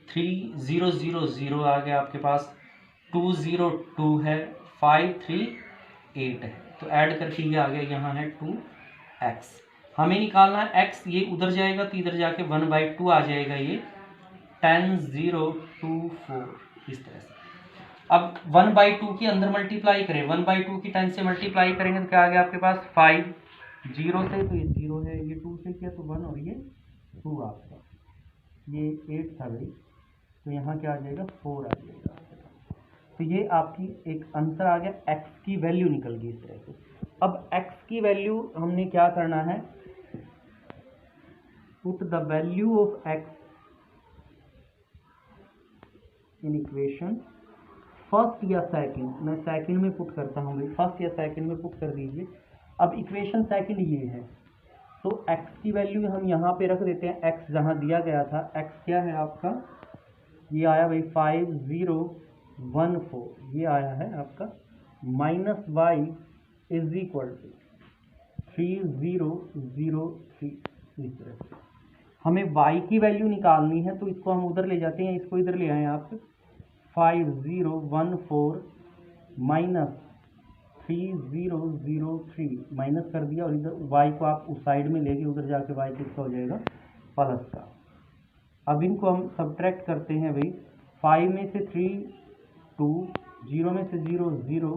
3 0 0 0 आ गया आपके पास, 2 0 2 है, 5 3 8 है, तो ऐड करके ये आ गया, यहाँ है 2x। हमें निकालना है x, ये उधर जाएगा तो इधर जाके 1/2 आ जाएगा, ये 10 0 2 4 इस तरह से। अब 1/2 के अंदर मल्टीप्लाई करें, 1/2 की 10 से मल्टीप्लाई करेंगे तो क्या आ गया आपके पास 5, 0 से तो ये 0 है, ये 2 से किया तो 1 और ये 2 आपका, ये 8 था भाई, तो यहाँ क्या आ जाएगा 4 आ जाएगा। तो ये आपकी एक आंसर आ गया, x की वैल्यू निकल गई इस तरह से। अब x की वैल्यू हमने क्या करना है, put the value of x in equation first या सेकंड, मैं सेकंड में पुट करता हूँ भाई, फर्स्ट या सेकंड में पुट कर दीजिए। अब इक्वेशन सेकंड ये है, तो x की वैल्यू हम यहाँ पे रख देते हैं, x जहाँ दिया गया था, x क्या है आपका, ये आया भाई 5 0 1 4, ये आया है आपका, minus y is equal to 3 0 0 3 इस तरह से। हमें y की वैल्यू निकालनी है तो इसको हम उधर ले जाते हैं, इसको इधर ले आए आप, 5 0 1 4 माइनस 3 0 0 3 माइनस कर दिया और इधर y को आप उस साइड में लेके उधर जाके y किसका हो जाएगा प्लस का। अब इनको हम सब्ट्रैक्ट करते हैं भाई, 5 में से 3 2, 0 में से 0 0,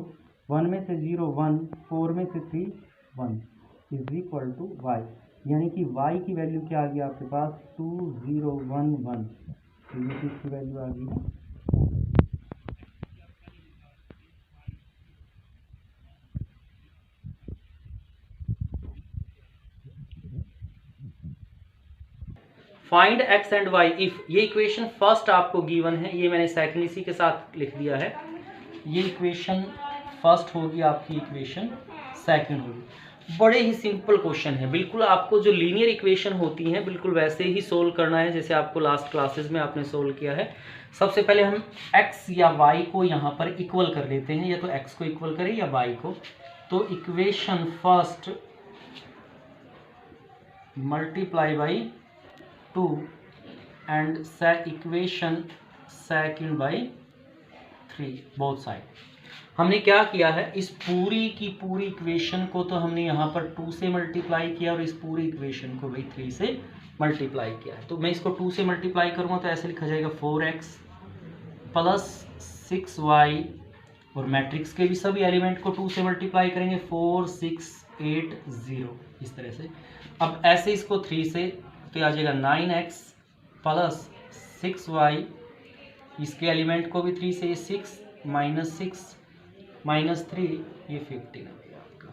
1 में से 0 1, 4 में से 3 1 इज इक्वल टू y, यानी कि y की वैल्यू क्या आ गई आपके पास 2 0 1 1, तो ये किसकी वैल्यू आ गई है। Find x and y if, ये इक्वेशन फर्स्ट आपको गिवन है, ये मैंने सेकंड इसी के साथ लिख दिया है, ये इक्वेशन फर्स्ट होगी आपकी, इक्वेशन सेकंड होगी। बड़े ही सिंपल क्वेश्चन है, बिल्कुल आपको जो लीनियर इक्वेशन होती हैं बिल्कुल वैसे ही सोल्व करना है जैसे आपको लास्ट क्लासेस में आपने सोल्व किया है। सबसे पहले हम x या y को यहाँ पर इक्वल कर लेते हैं, या तो x को इक्वल करें या y को। तो equation first multiply by 2 and equation second by 3 both side. हमने क्या किया है, इस पूरी की पूरी इक्वेशन को तो हमने यहाँ पर 2 से मल्टीप्लाई किया और इस पूरी इक्वेशन को भाई 3 से मल्टीप्लाई किया है। तो मैं इसको 2 से मल्टीप्लाई करूँगा तो ऐसे लिखा जाएगा 4x प्लस 6y, और मैट्रिक्स के भी सभी एलिमेंट को 2 से मल्टीप्लाई करेंगे 4 6 8 0 इस तरह से। अब ऐसे इसको 3 से तो आ जाएगा 9x प्लस 6y, इसके एलिमेंट को भी 3 से 6 माइनस 3 ये 15 है भैया आपका।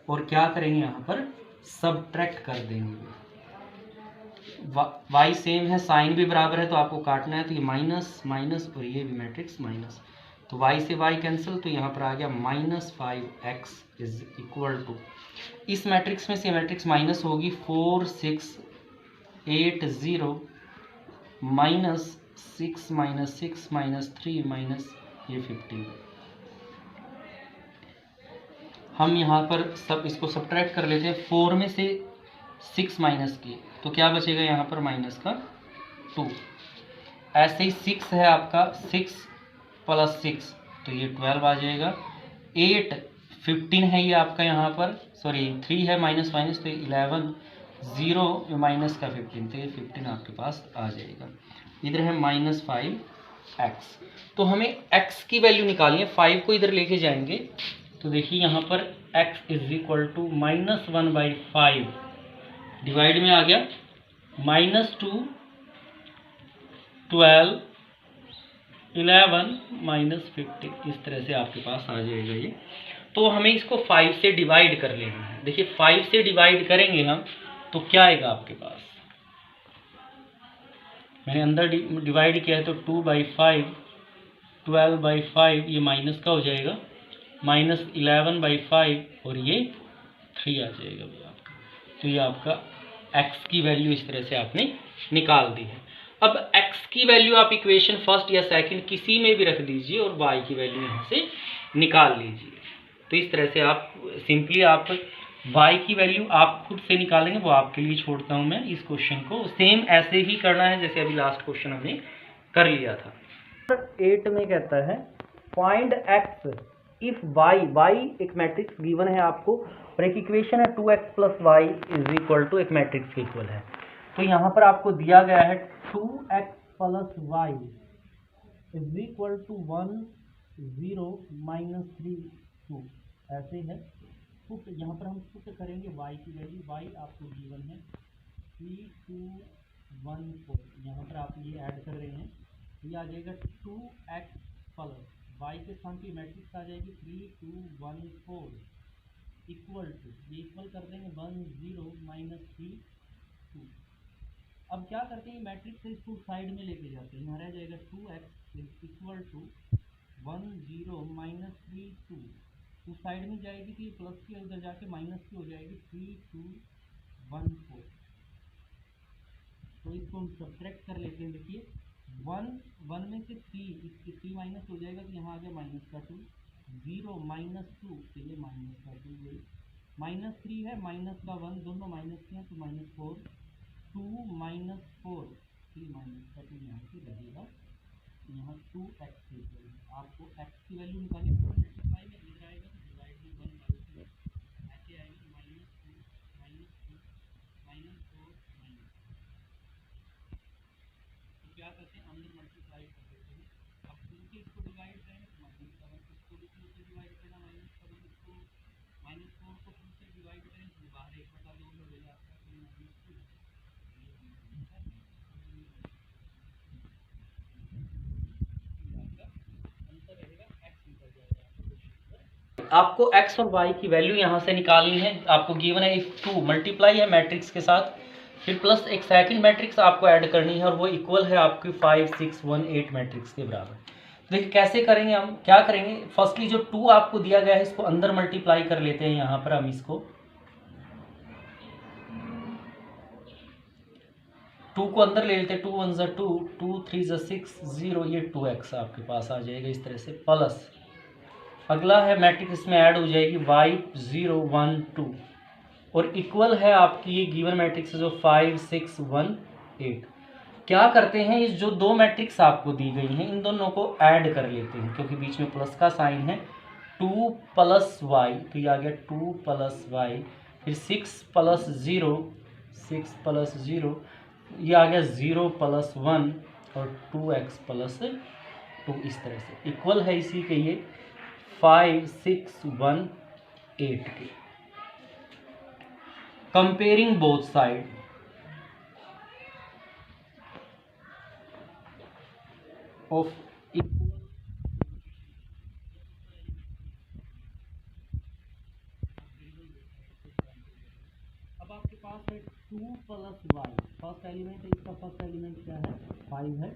और क्या करेंगे यहाँ पर सब्ट्रैक्ट कर देंगे, y सेम है, साइन भी बराबर है तो आपको काटना है, तो ये माइनस माइनस और ये भी मैट्रिक्स माइनस, तो y से y कैंसिल, तो यहाँ पर आ गया -5x इज इक्वल टू, इस मैट्रिक्स में से मैट्रिक्स माइनस होगी 4 6 8 0 माइनस 6 माइनस 3 माइनस ये 15। हम यहाँ पर सब इसको सब्ट्रैक्ट कर लेते हैं, 4 में से 6 माइनस किए तो क्या बचेगा यहाँ पर माइनस का 2। ऐसे ही 6 है आपका, 6 प्लस 6 तो ये 12 आ जाएगा। 8 15 है ये आपका यहाँ पर, सॉरी 3 है माइनस माइनस तो 11 0 माइनस का 15 तो ये 15 आपके पास आ जाएगा। इधर है -5x, तो हमें x की वैल्यू निकालनी है, 5 को इधर लेके जाएंगे तो देखिए यहाँ पर x is equal to -1/5 divide में आ गया -2 12 11 -15 इस तरह से आपके पास आ जाएगा ये। तो हमें इसको 5 से डिवाइड कर लेना है। देखिए 5 से डिवाइड करेंगे हम तो क्या आएगा आपके पास, मैंने अंदर डिवाइड किया है तो 2/5 12/5 ये माइनस का हो जाएगा, -11/5 और ये 3 आ जाएगा भैया आपका। तो ये आपका x की वैल्यू इस तरह से आपने निकाल दी है। अब x की वैल्यू आप इक्वेशन फर्स्ट या सेकंड किसी में भी रख दीजिए और y की वैल्यू यहाँ से निकाल लीजिए। तो इस तरह से आप सिंपली आप y की वैल्यू आप खुद से निकालेंगे, वो आपके लिए छोड़ता हूँ मैं। इस क्वेश्चन को सेम ऐसे ही करना है जैसे अभी लास्ट क्वेश्चन हमने कर लिया था। 8 में कहता है फाइंड x इफ y एक मैट्रिक्स गिवन है आपको और एक इक्वेशन है 2x plus y is equal to एक मैट्रिक्स के इक्वल है। तो यहाँ पर आपको दिया गया है 2x plus y is equal to 1 0 -3 2 ऐसे है। पुट यहाँ पर हम पुट करेंगे y की वैल्यू, y आपको गिवन है 3 2 1 4, यहाँ पर आप ये ऐड कर रहे हैं, ये आ जाएगा 2x प्लस y के स्थान पे मैट्रिक्स आ जाएगी 3 2 1 4 इक्वल टू, ये इक्वल कर देंगे 1 0 -3 2। अब क्या करते हैं मैट्रिक्स इसको साइड में लेके जाते हैं, यहाँ रह जाएगा 2x इक्वल टू 1 0 -3 2, उस साइड में जाएगी तो ये प्लस की उधर जाके माइनस की हो जाएगी 3 2 1 4। तो इसको हम सब्ट्रैक्ट कर लेते हैं। देखिए 1 में से 3 माइनस हो जाएगा तो यहाँ आ गया माइनस का 2, 0 -2 तो ये माइनस का 2 गई, -3 है माइनस का 1 दोनों माइनस के हैं तो -4 2 -4 3 माइनस का 2 यहाँ से रहेगा, यहाँ 2x आपको x की वैल्यू निकालनी है, मल्टीप्लाई में इधर आएगा तो डिवाइड में 1/2 ऐसे आएगी -2 -4 तो क्या करते हैं अंदर मल्टीप्लाई कर देते हैं। अब 2 से इसको डिवाइड करेंगे तो -7, इसको भी 2 से डिवाइड करना -7, इसको -4 को 2 से डिवाइड करें तो बाहर 1/2 में हो जाता है, आपको x और y की वैल्यू यहाँ से निकालनी है। आपको गिवन है इफ 2 मल्टीप्लाई है मैट्रिक्स के साथ, फिर प्लस एक सेकंड मैट्रिक्स आपको ऐड करनी है और वो इक्वल है आपकी 5 6 1 8 मैट्रिक्स के बराबर। देखिए कैसे करेंगे, हम क्या करेंगे, फर्स्टली जो 2 आपको दिया गया है इसको अंदर मल्टीप्लाई कर लेते हैं। यहाँ पर हम इसको 2 को अंदर ले लेते हैं, 2 1 ज़ा 2 2 3 ज़ा 6 0, ये 2x आपके पास आ जाएगा इस तरह से। प्लस अगला है मैट्रिक्स, इसमें ऐड हो जाएगी y 0 1 2 और इक्वल है आपकी ये गिवन मैट्रिक्स जो 5 6 1 8। क्या करते हैं, इस जो दो मैट्रिक्स आपको दी गई हैं इन दोनों को ऐड कर लेते हैं, क्योंकि बीच में प्लस का साइन है। 2 + y, तो ये आ गया 2 + y, फिर 6 + 0, 6 + 0, ये आ गया 0 + 1 और 2x + 2, इस तरह से इक्वल है इसी के ये 5, 6, 1, 8 के। कंपेयरिंग बोथ साइड, ऑफ अब आपके पास है 2 + y, फर्स्ट एलिमेंट है इसका, फर्स्ट एलिमेंट क्या है 5 है,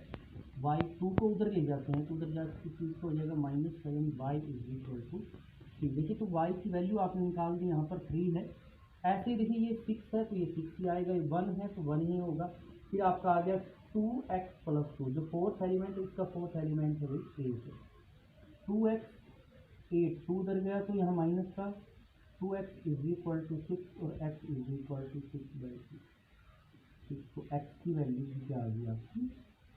y 2 को उधर ले जाते हैं तो उधर जाकर चीज हो जाएगा -7y = 3। देखिए तो y की वैल्यू आपने निकाल दी, यहाँ पर 3 है। ऐसे ही देखिए ये 6 है तो ये 6 ही आएगा, ये 1 है तो 1 ही होगा। फिर आपका आ गया 2x + 2, जो फोर्थ एलिमेंट है इसका फोर्थ एलिमेंट है भाई 8 है। 2x 8, 2 उधर गया तो यहाँ माइनस का 2x = 6 और x = 6/6, तो x की वैल्यू क्या आ गई आपकी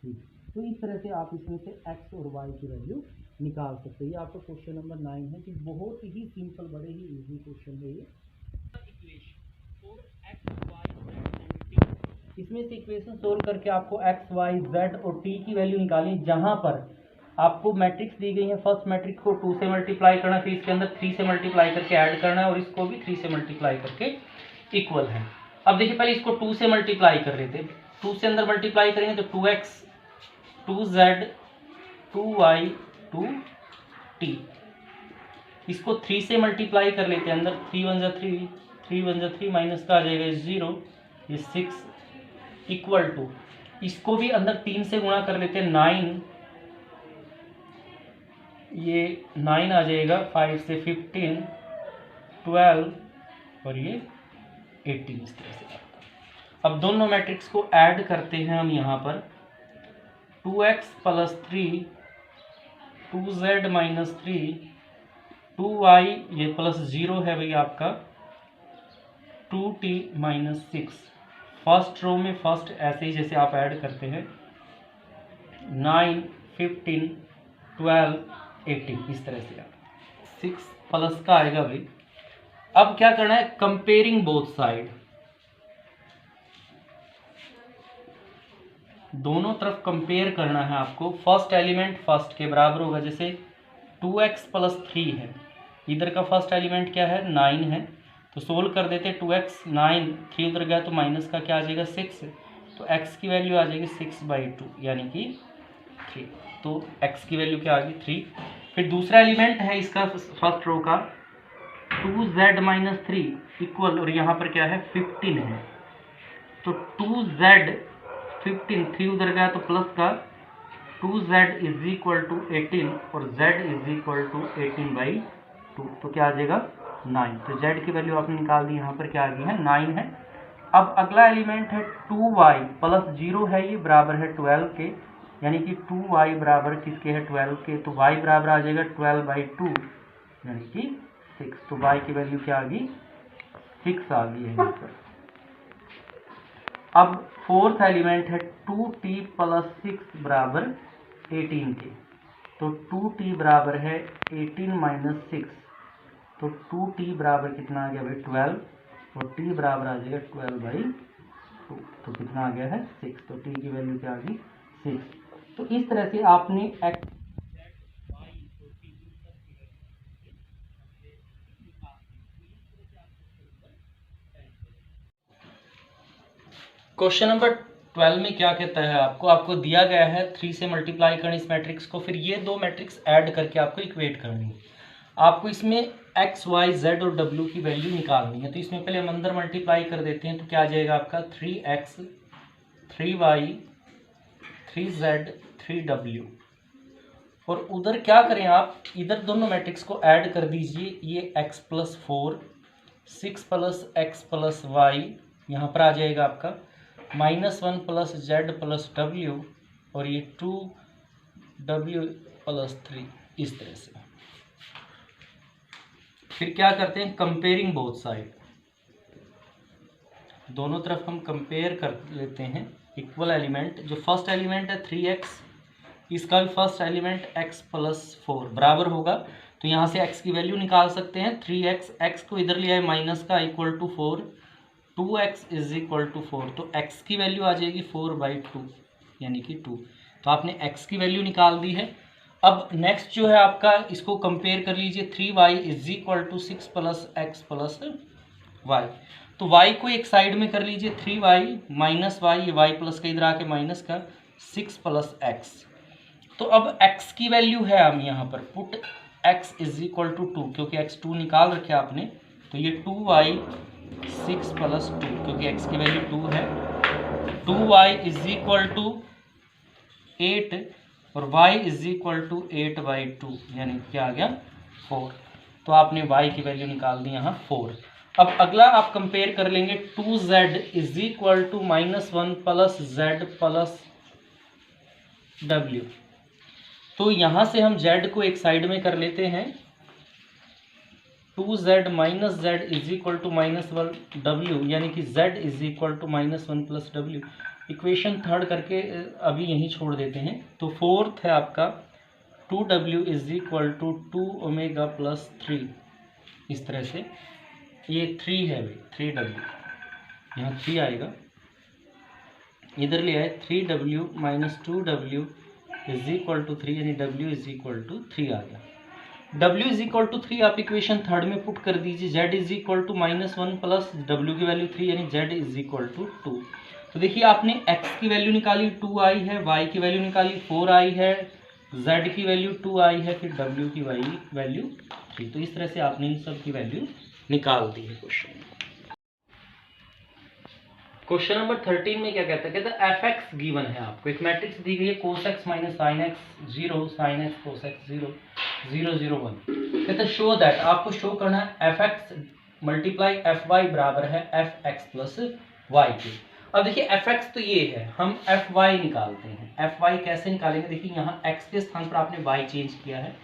6। तो इस तरह से आप इसमें से x और y की वैल्यू निकाल सकते हैं। ये आपका क्वेश्चन नंबर 9 है कि बहुत ही सिंपल, बड़े ही इजी क्वेश्चन है ये। इसमें से इक्वेशन सोल्व करके आपको x, y, z और t की वैल्यू निकालनी, जहां पर आपको मैट्रिक्स दी गई है। फर्स्ट मैट्रिक्स को 2 से मल्टीप्लाई करना, फिर इसके अंदर 3 से मल्टीप्लाई करके ऐड करना है और इसको भी 3 से मल्टीप्लाई करके इक्वल है। अब देखिए पहले इसको 2 से मल्टीप्लाई कर लेते, 2 से अंदर मल्टीप्लाई करेंगे तो 2x, 2z, 2y, 2t। इसको 3 से मल्टीप्लाई कर लेते हैं, अंदर 3 × 1 = 3, 3 × 1 = 3, माइनस का आ जाएगा 0, ये 6 इक्वल टू, इसको भी अंदर 3 से गुणा कर लेते हैं 9, ये 9 आ जाएगा, 5 से 15, 12 और ये 18, इस तरह से। अब दोनों मैट्रिक्स को ऐड करते हैं हम यहाँ पर, 2x + 3, 2z - 3, 2y, ये +0 है भाई आपका, 2t - 6। फर्स्ट रो में फर्स्ट ऐसे ही जैसे आप ऐड करते हैं 9, 15, 12, 18, इस तरह से आप 6 प्लस का आएगा भाई। अब क्या करना है, कंपेयरिंग बोथ साइड, दोनों तरफ कंपेयर करना है आपको। फर्स्ट एलिमेंट फर्स्ट के बराबर होगा, जैसे 2x + 3 है, इधर का फर्स्ट एलिमेंट क्या है 9 है, तो सोल्व कर देते 2x, 9, 3 उधर गया तो माइनस का क्या आ जाएगा 6, तो x की वैल्यू आ जाएगी 6/2 यानी कि 3, तो x की वैल्यू क्या आ गई 3। फिर दूसरा एलिमेंट है इसका फर्स्ट रो का 2z - 3 इक्वल, और यहाँ पर क्या है 15 है, तो 2z 15, 3 उधर गया तो प्लस का 2z = 18 और z = 18/2, तो क्या आ जाएगा 9। तो z की वैल्यू आपने निकाल दी, यहाँ पर क्या आ गई है 9 है। अब अगला एलिमेंट है 2y + 0 है, ये बराबर है 12 के, यानी कि 2y बराबर किसके है 12 के, तो y बराबर आ जाएगा 12/2 यानी कि 6, तो y की वैल्यू क्या आ गई 6 आ गई है यहाँ पर। अब फोर्थ एलिमेंट है 2t + 6 बराबर 18 के, तो 2t बराबर है 18 - 6, तो 2t बराबर कितना आ गया भाई 12, और t बराबर आ जाएगा 12/2, तो कितना आ गया है 6, तो t की वैल्यू क्या आ गई 6। तो इस तरह से आपने x, क्वेश्चन नंबर 12 में क्या कहता है, आपको दिया गया है 3 से मल्टीप्लाई करनी इस मैट्रिक्स को, फिर ये दो मैट्रिक्स ऐड करके आपको इक्वेट करनी है। आपको इसमें x, y, z और w की वैल्यू निकालनी है, तो इसमें पहले हम अंदर मल्टीप्लाई कर देते हैं, तो क्या आ जाएगा आपका 3x, 3y, 3z, 3w, और उधर क्या करें आप, इधर दोनों मैट्रिक्स को ऐड कर दीजिए, ये x + 4, 6 + x + y, यहाँ पर आ जाएगा आपका -1 + z + w, और ये 2w + 3, इस तरह से। फिर क्या करते हैं, कंपेयरिंग बोथ साइड, दोनों तरफ हम कंपेयर कर लेते हैं। इक्वल एलिमेंट, जो फर्स्ट एलिमेंट है 3x, इसका भी फर्स्ट एलिमेंट x प्लस 4 बराबर होगा। तो यहाँ से x की वैल्यू निकाल सकते हैं 3x, x को इधर लिया है माइनस का, equal to 4, 2x is equal to 4, तो x की वैल्यू आ जाएगी 4/2 यानी कि 2। तो आपने x की वैल्यू निकाल दी है। अब नेक्स्ट जो है आपका, इसको कंपेयर कर लीजिए, 3y is equal to 6 plus x plus y। तो y को एक साइड में कर लीजिए, 3y माइनस y, ये y प्लस का इधर आके माइनस का 6 प्लस x। तो अब x की वैल्यू है, हम यहाँ पर put x is equal to 2, क्योंकि x 2 निकाल रखे आपने, तो ये 2y 6 प्लस 2, क्योंकि x की वैल्यू 2 है, 2y इज इक्वल टू 8 और y इज इक्वल टू 8/2 यानी क्या आ गया 4। तो आपने y की वैल्यू निकाल दी यहाँ 4। अब अगला आप कंपेयर कर लेंगे, 2z is equal to -1 plus z plus w। तो यहाँ से हम z को एक साइड में कर लेते हैं, 2z minus z is equal to -1 w, यानी कि z is equal to -1 plus w। Equation third करके अभी यहीं छोड़ देते हैं। तो फोर्थ है आपका 2w is equal to 2 omega plus 3, इस तरह से, ये 3 है भाई, 3w, यहाँ 3 आएगा, इधर लिया है 3w minus 2w is equal to 3, यानी w इज इक्वल टू 3 आ गया। w इज इक्वल टू 3 आप इक्वेशन थर्ड में पुट कर दीजिए, z is equal to -1 plus w की वैल्यू 3, यानी z इज इक्वल टू 2। तो देखिए आपने x की वैल्यू निकाली 2i है, y की वैल्यू निकाली 4i है, z की वैल्यू 2i है, फिर w की वैल्यू 3। तो इस तरह से आपने इन सब की वैल्यू निकाल दी है। क्वेश्चन नंबर 13 में क्या कहता है, कहता है एफ एक्स गिवन है, आपको एक मैट्रिक्स दी गई है, cos x minus sine x 0, sign x cos x 0, 0 0 1। कहता है शो दैट, आपको शो करना है f x multiply f y बराबर है एफ एक्स प्लस वाई के। अब देखिए एफ एक्स तो ये है, हम एफ वाई निकालते हैं। एफ वाई कैसे निकालेंगे, देखिए यहाँ एक्स के स्थान पर आपने वाई चेंज किया है,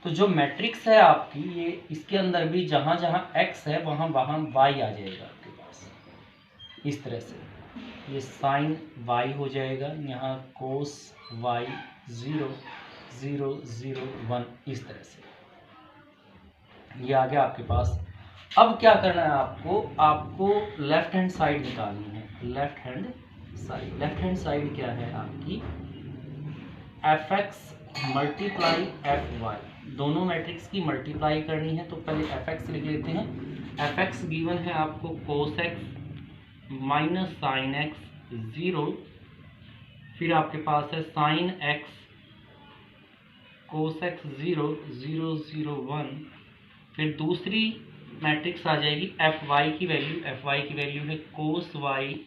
तो जो मैट्रिक्स है आपकी, ये इसके अंदर भी जहाँ जहाँ एक्स है वहाँ वहाँ वाई आ जाएगा आपके पास, इस तरह से ये साइन वाई हो जाएगा, यहाँ कोस वाई 0 0 0 1, इस तरह से ये आ गया आपके पास। अब क्या करना है आपको, आपको लेफ्ट हैंड साइड निकालनी है, left hand side. Left hand side क्या है आपकी, f x multiply f y, दोनों मैट्रिक्स की मल्टीप्लाई करनी है। तो पहले एफ एक्स लिख लेते हैं। एफ एक्स गिवन है आपको cos x minus sine x 0, फिर आपके पास है साइन एक्स कोस एक्स 0 0 0 1, फिर दूसरी मैट्रिक्स आ जाएगी एफ वाई की वैल्यू, एफ वाई की वैल्यू है कोस वाई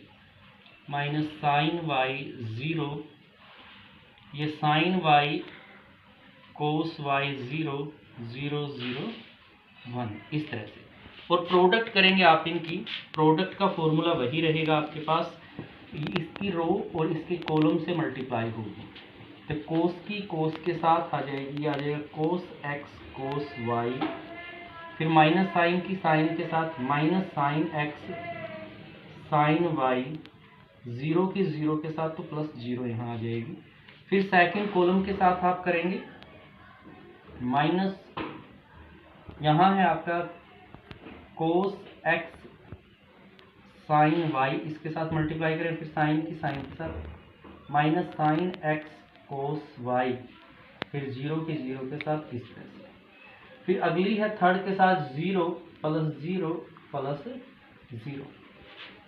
माइनस साइन वाई 0, ये साइन वाई कोस वाई 0 0 0 1, इस तरह से। और प्रोडक्ट करेंगे आप इनकी, प्रोडक्ट का फॉर्मूला वही रहेगा आपके पास, इसकी रो और इसके कॉलम से मल्टीप्लाई होगी। तो कोस की कोस के साथ आ जाएगी, आ जाएगा कोस एक्स कोस वाई, फिर माइनस साइन की साइन के साथ minus sine x sine y, 0 की 0 के साथ तो प्लस 0 यहाँ आ जाएगी। फिर सेकंड कॉलम के साथ आप करेंगे माइनस, यहाँ है आपका कोस एक्स साइन वाई, इसके साथ मल्टीप्लाई करें, फिर साइन की साइन के साथ minus sine x cos y, फिर 0 की 0 के साथ, इस तरह से। फिर अगली है थर्ड के साथ 0 प्लस 0 प्लस 0,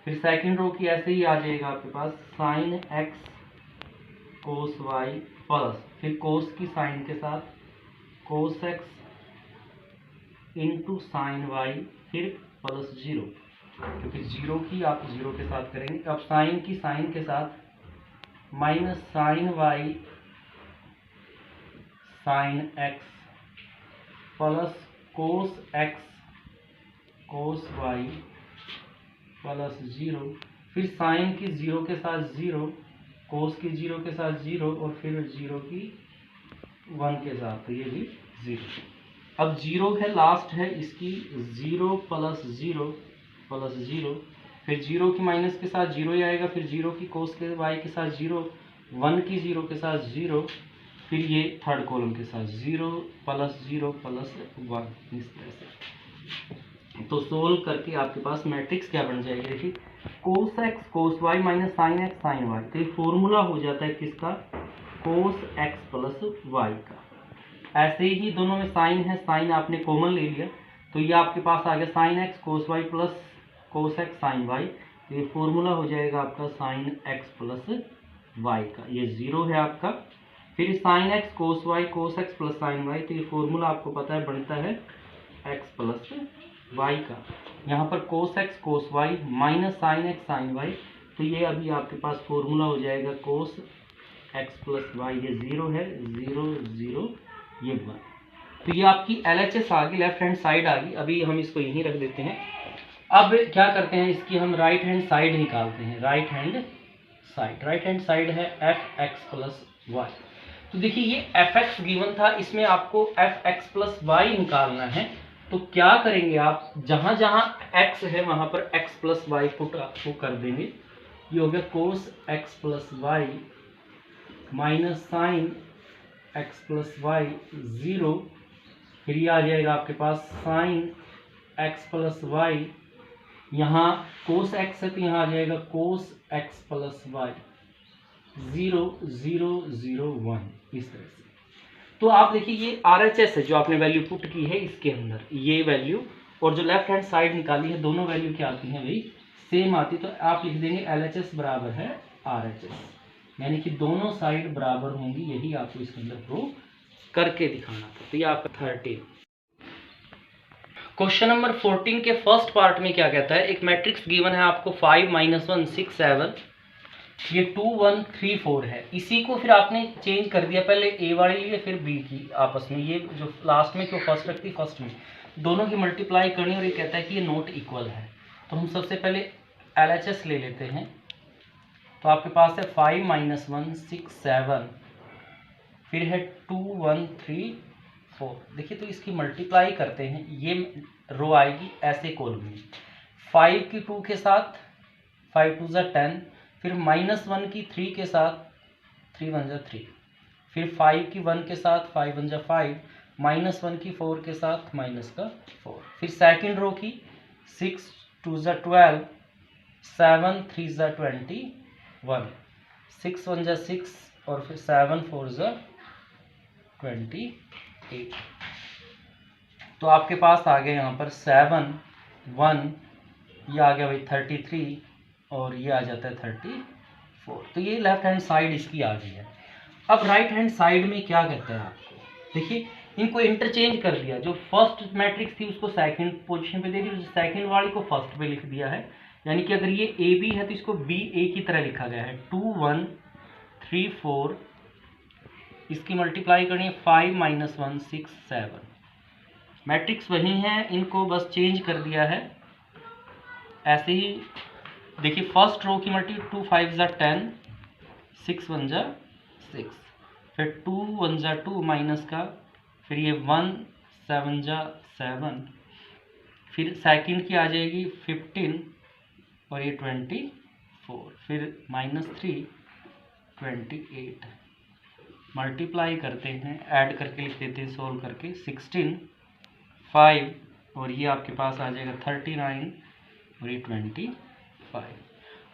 फिर सेकंड रो की ऐसे ही आ जाएगा आपके पास sine x cos y plus, फिर कोस की साइन के साथ cos x into sine y, फिर प्लस 0, क्योंकि 0 की आप 0 के साथ करेंगे। अब साइन की साइन के साथ minus sine y sine x plus cos x cos y plus 0, फिर साइन की 0 के साथ 0, कोस की 0 के साथ 0, और फिर 0 की 1 के साथ, तो ये भी 0। अब 0 है लास्ट है इसकी, 0 प्लस 0 प्लस 0, फिर 0 की माइनस के साथ 0 ही आएगा, फिर 0 की कोस के वाई के साथ 0, 1 की 0 के साथ 0, फिर ये थर्ड कॉलम के साथ 0 प्लस 0 प्लस 1, इस तरह से। तो सोल्व करके आपके पास मैट्रिक्स क्या बन जाएगी, देखिए cos x cos y minus sine x sine y. तो ये फॉर्मूला हो जाता है किसका, कोस एक्स प्लस वाई का। ऐसे ही दोनों में साइन है, साइन आपने कॉमन ले लिया, तो ये आपके पास आ गया sine x cos y plus cos x sine y. तो ये फॉर्मूला हो जाएगा आपका साइन एक्स प्लस वाई का, ये 0 है आपका। फिर sine x cos x plus sine y, तो ये फॉर्मूला आपको पता है बनता है एक्स प्लस वाई का। यहाँ पर cos x cos y minus sine x sine y, तो ये अभी आपके पास फॉर्मूला हो जाएगा कोस एक्स प्लस वाई, ये 0 है, 0 0 ये 1। तो ये आपकी LHS आ गई, लेफ्ट हैंड साइड आ गई। अभी हम इसको यहीं रख देते हैं। अब क्या करते हैं, इसकी हम राइट हैंड साइड निकालते हैं। राइट हैंड साइड है एफ एक्स प्लस वाई। तो देखिए ये एफ एक्स गिवन था, इसमें आपको एफ एक्स प्लस वाई निकालना है। तो क्या करेंगे आप, जहां जहां x है वहां पर x प्लस वाई पुट आपको कर देंगे। ये हो गया cos x plus y minus sine x plus y 0, फिर ये आ जाएगा आपके पास साइन एक्स प्लस वाई, यहाँ कोस एक्स है तो यहाँ आ जाएगा कोस एक्स प्लस वाई 0 0 0 1, इस तरह से। तो आप देखिए ये RHS है जो आपने वैल्यू पुट की है इसके अंदर, ये वैल्यू और जो लेफ्ट हैंड साइड निकाली है दोनों वैल्यू क्या आती हैं भाई, सेम आती। तो आप लिख देंगे LHS बराबर है RHS, यानी कि दोनों साइड बराबर होंगी, यही आपको इसके अंदर प्रूव करके दिखाना था। तो ये आपका 13। क्वेश्चन नंबर 14 के फर्स्ट पार्ट में क्या कहता है, एक मैट्रिक्स गिवन है आपको 5 -1 6 7, ये 2 1 3 4 है। इसी को फिर आपने चेंज कर दिया, पहले ए वाली लिए फिर बी की आपस में, ये जो लास्ट में क्यों फर्स्ट रखती, फर्स्ट में दोनों की मल्टीप्लाई करनी, और ये कहता है कि ये नॉट इक्वल है। तो हम सबसे पहले LHS ले लेते हैं। तो आपके पास है 5 -1 6 7, फिर है 2 1 3 4। देखिए तो इसकी मल्टीप्लाई करते हैं, ये रो आएगी ऐसे कॉलम में, 5 की 2 के साथ 5 2 ज़ा 10, फिर -1 की 3 के साथ 3 1 ज़ा 3, फिर 5 की 1 के साथ 5 1 ज़ा 5, -1 की 4 के साथ -4, फिर सेकंड रो की 6 2 ज़ा 12, 7 3 ज़ा 21, 6 1 ज़ा 6 और फिर 7 4 ज़ा 28। तो आपके पास आ गया यहाँ पर 7 1, ये आ गया भाई 33 और ये आ जाता है 34। तो ये लेफ्ट हैंड साइड इसकी आ गई है। अब राइट हैंड साइड में क्या कहता है आपको, देखिए इनको इंटरचेंज कर दिया, जो फर्स्ट मैट्रिक्स थी उसको सेकंड पोजीशन पे दे दी, सेकंड वाली को फर्स्ट पे लिख दिया है। यानी कि अगर ये ए बी है तो इसको बी ए की तरह लिखा गया है। 2 1 3 4, इसकी मल्टीप्लाई करनी है 5 -1 6 7, मैट्रिक्स वही है, इनको बस चेंज कर दिया है। ऐसे ही देखिए फर्स्ट रो की मल्टी 2 5 ज़ा 10, 6 1 ज़ा 6, फिर 2 1 ज़ा 2 माइनस का, फिर ये 1 7 ज़ा 7, फिर सेकंड की आ जाएगी 15 और ये 24, फिर -3 28, मल्टीप्लाई करते हैं, ऐड करके लिख देते हैं, सोल्व करके 16 5 और ये आपके पास आ जाएगा 39 और ये 25।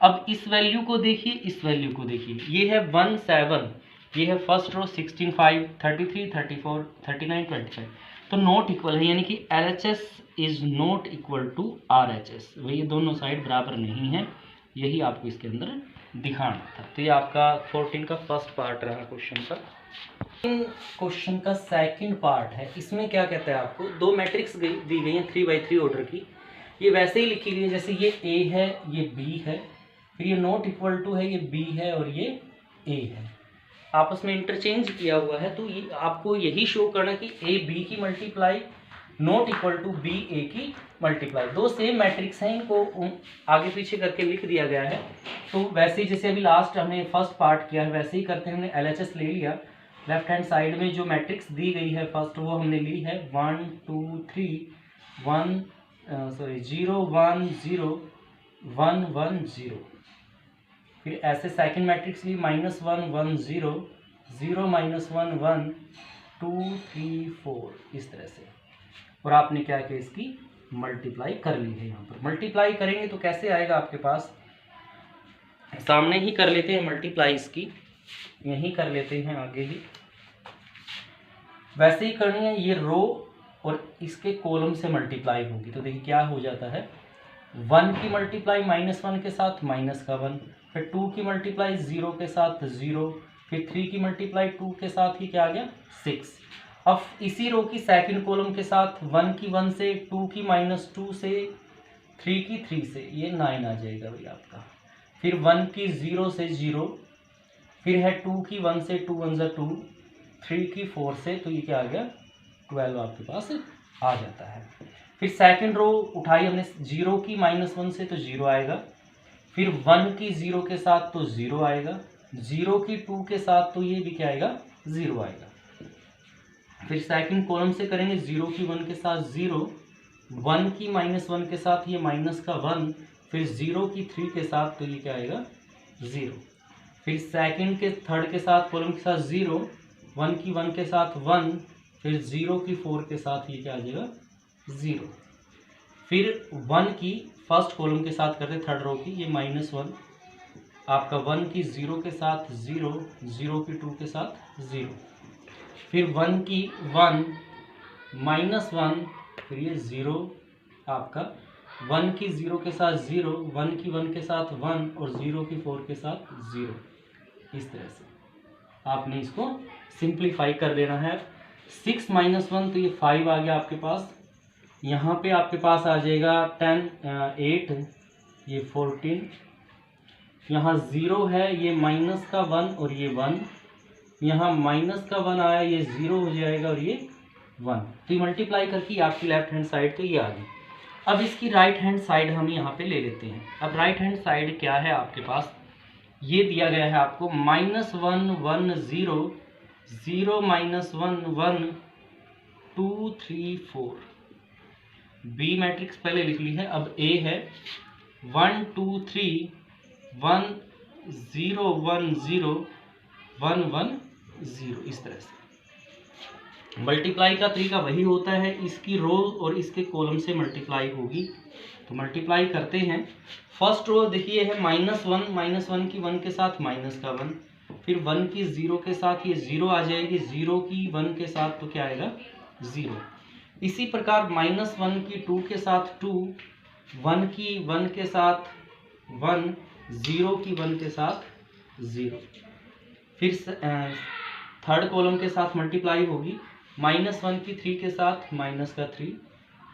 अब इस वैल्यू को देखिए, इस वैल्यू को देखिए, ये है 1 7, ये है फर्स्ट रो 16 5 33 34 39 25, तो नॉट इक्वल है, यानी कि LHS is not equal to RHS, वही दोनों साइड बराबर नहीं है, यही आपको इसके अंदर दिखाना था। तो ये आपका 14 का फर्स्ट पार्ट रहा क्वेश्चन का। क्वेश्चन का सेकंड पार्ट है, इसमें क्या कहता है आपको, दो मैट्रिक्स दी गई हैं 3x3 ऑर्डर की, ये वैसे ही लिखी गई है जैसे ये A है ये B है, फिर ये नॉट इक्वल टू है, ये B है और ये A है, आपस में इंटरचेंज किया हुआ है। तो ये आपको यही शो करना कि A B की multiply not equal to B A की मल्टीप्लाई, दो सेम मैट्रिक्स हैं, इनको आगे पीछे करके लिख दिया गया है। तो वैसे ही जैसे अभी लास्ट हमने फर्स्ट पार्ट किया है वैसे ही करते हैं, हमने LHS ले लिया, लेफ्ट हैंड साइड में जो मैट्रिक्स दी गई है फर्स्ट वो हमने ली है 1 2 3 1 0 1 0 1 1 0। फिर ऐसे सेकंड मैट्रिक्स भी -1 1 0 0 -1 1 2 3 4 इस तरह से। और आपने क्या किया, इसकी मल्टीप्लाई कर ली है। यहाँ पर मल्टीप्लाई करेंगे तो कैसे आएगा आपके पास, सामने ही कर लेते हैं मल्टीप्लाई इसकी, यहीं कर लेते हैं आगे ही। वैसे ही करनी है, ये रो और इसके कॉलम से मल्टीप्लाई होगी। तो देखिए क्या हो जाता है, 1 की मल्टीप्लाई -1 के साथ -1, फिर 2 की मल्टीप्लाई 0 के साथ 0, फिर 3 की मल्टीप्लाई 2 के साथ ही क्या आ गया 6। अब इसी रो की सेकंड कॉलम के साथ 1 की 1 से, 2 की -2 से, 3 की 3 से, ये 9 आ जाएगा भाई आपका। फिर 1 की 0 से 0, फिर है 2 की 1 से, 2 1 जा 2, 3 की 4 से, तो ये क्या आ गया 12 आपके पास आ जाता है। फिर सेकंड रो उठाई हमने, 0 की -1 से तो 0 आएगा, फिर 1 की 0 के साथ तो 0 आएगा, 0 की 2 के साथ तो ये भी क्या आएगा 0 आएगा। फिर सेकंड कॉलम से करेंगे, 0 की 1 के साथ 0, 1 की -1 के साथ ये -1, फिर 0 की 3 के साथ तो ये क्या आएगा 0। फिर सेकंड के थर्ड के साथ कॉलम के साथ 0, 1 की 1 के साथ 1, फिर 0 की 4 के साथ ये क्या आ जाएगा 0। फिर 1 की फर्स्ट कॉलम के साथ करते थर्ड रो की, ये -1 आपका, 1 की 0 के साथ 0, 0 की 2 के साथ 0, फिर 1 की 1 -1, फिर ये 0 आपका, 1 की 0 के साथ 0, 1 की 1 के साथ 1 और 0 की 4 के साथ 0। इस तरह से आपने इसको सिंप्लीफाई कर देना है। 6 -1 तो ये 5 आ गया आपके पास। यहाँ पे आपके पास आ जाएगा 10 8, ये 14, यहाँ 0 है, ये -1 और ये 1, यहाँ -1 आया, ये 0 हो जाएगा और ये 1। तो ये मल्टीप्लाई करके आपकी लेफ्ट हैंड साइड तो ये आ गई। अब इसकी राइट हैंड साइड हम यहाँ पे ले लेते हैं। अब राइट हैंड साइड क्या है आपके पास, ये दिया गया है आपको -1 1 0 0 -1 1 2 3 4। बी मैट्रिक्स पहले लिख ली है। अब ए है 1 2 3 1 0 1 0 1 1 0। इस तरह से मल्टीप्लाई का तरीका वही होता है, इसकी रो और इसके कॉलम से मल्टीप्लाई होगी। तो मल्टीप्लाई करते हैं। फर्स्ट रो देखिए है -1 की 1 के साथ -1, फिर 1 की 0 के साथ ये 0 आ जाएगी, 0 की 1 के साथ तो क्या आएगा 0। इसी प्रकार -1 की 2 के साथ 2, 1 की 1 के साथ 1, 0 की 1 के साथ 0। फिर थर्ड कॉलम के साथ मल्टीप्लाई होगी, -1 की 3 के साथ -3,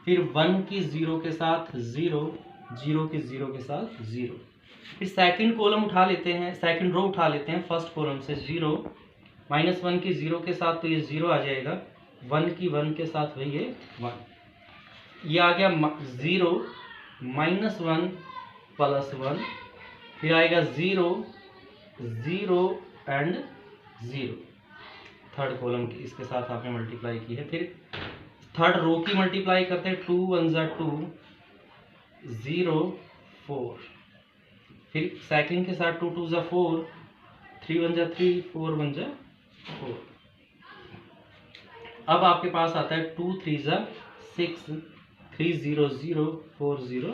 फिर 1 की 0 के साथ 0, 0 की 0 के साथ 0। फिर सेकंड कॉलम उठा लेते हैं, सेकंड रो उठा लेते हैं फर्स्ट कॉलम से, 0 -1 की 0 के साथ तो ये 0 आ जाएगा, 1 की 1 के साथ वही है 1। ये आ गया 0 -1 +1, फिर आएगा 0 0 एंड 0। थर्ड कॉलम की इसके साथ आपने मल्टीप्लाई की है। फिर थर्ड रो की मल्टीप्लाई करते हैं, 2 1 जा 2 0 4, फिर सेकंड के साथ 2 2 जा 4, 3 1 जा 3, 4 1 जा 4। अब आपके पास आता है 2 3 जा 6, 3 0 0 4 0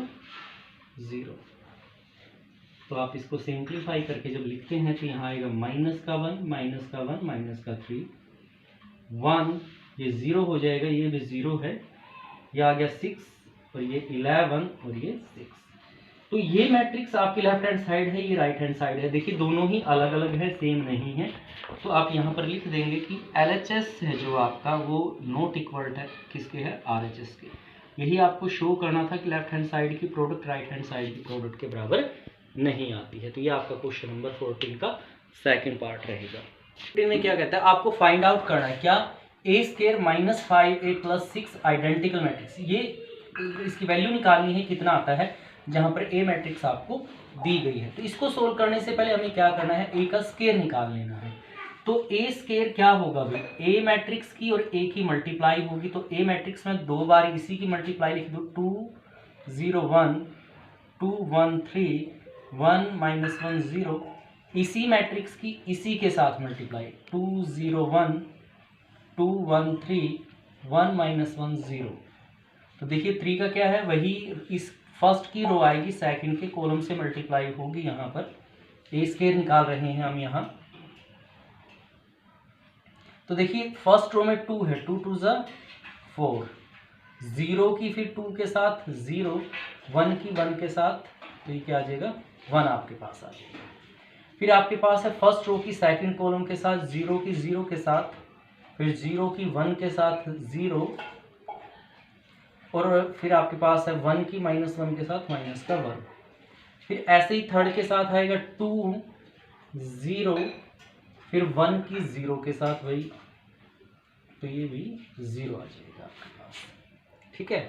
0। तो आप इसको सिंप्लीफाई करके जब लिखते हैं तो यहाँ आएगा -1 -3, 1, ये 0 हो जाएगा, ये भी 0 है, ये आ गया 6 और ये 11 और ये 6। तो ये मैट्रिक्स आपकी लेफ्ट हैंड साइड है, ये राइट हैंड साइड है। देखिए दोनों ही अलग अलग है, सेम नहीं है। तो आप यहाँ पर लिख देंगे कि LHS है जो आपका, वो नॉट इक्वल है किसके है, RHS के। यही आपको शो करना था कि लेफ्ट हैंड साइड की प्रोडक्ट राइट हैंड साइड की प्रोडक्ट के बराबर नहीं आती है। तो ये आपका क्वेश्चन नंबर 14 का सेकंड पार्ट रहेगा। 14 में क्या कहता है, आपको फाइंड आउट करना है क्या, a² - 5a + 6 आइडेंटिकल मैट्रिक्स, ये इसकी वैल्यू निकालनी है कितना आता है, जहां पर a मैट्रिक्स आपको दी गई है। तो इसको सोल्व करने से पहले हमें क्या करना है, a का स्क्वायर निकाल लेना है। तो a² क्या होगा भाई, a मैट्रिक्स की और a की मल्टीप्लाई होगी। तो a मैट्रिक्स में 2 बार इसी की मल्टीप्लाई लिख दो, 2 0 1 2 1 3 1 माइनस 1 0, इसी मैट्रिक्स की इसी के साथ मल्टीप्लाई 2 0 1 2 1 3 1 माइनस 1 0। तो देखिए 3 का क्या है, वही इस फर्स्ट की रो आएगी, सेकंड के कॉलम से मल्टीप्लाई होगी। यहाँ पर ए स्क्वायर निकाल रहे हैं हम यहाँ। तो देखिए फर्स्ट रो में 2 है, 2 2 ज़ा 4, 0 की फिर 2 के साथ 0, 1 की 1 के साथ, तो ये क्या आ जाएगा 1 आपके पास आ जाएगा। फिर आपके पास है फर्स्ट रो की सेकंड कॉलम के साथ 0 की 0 के साथ, फिर 0 की 1 के साथ 0, और फिर आपके पास है 1 की माइनस 1 के साथ माइनस का 1। फिर ऐसे ही थर्ड के साथ आएगा 2 0, फिर 1 की 0 के साथ वही, तो ये भी 0 आ जाएगा आपके पास। ठीक है,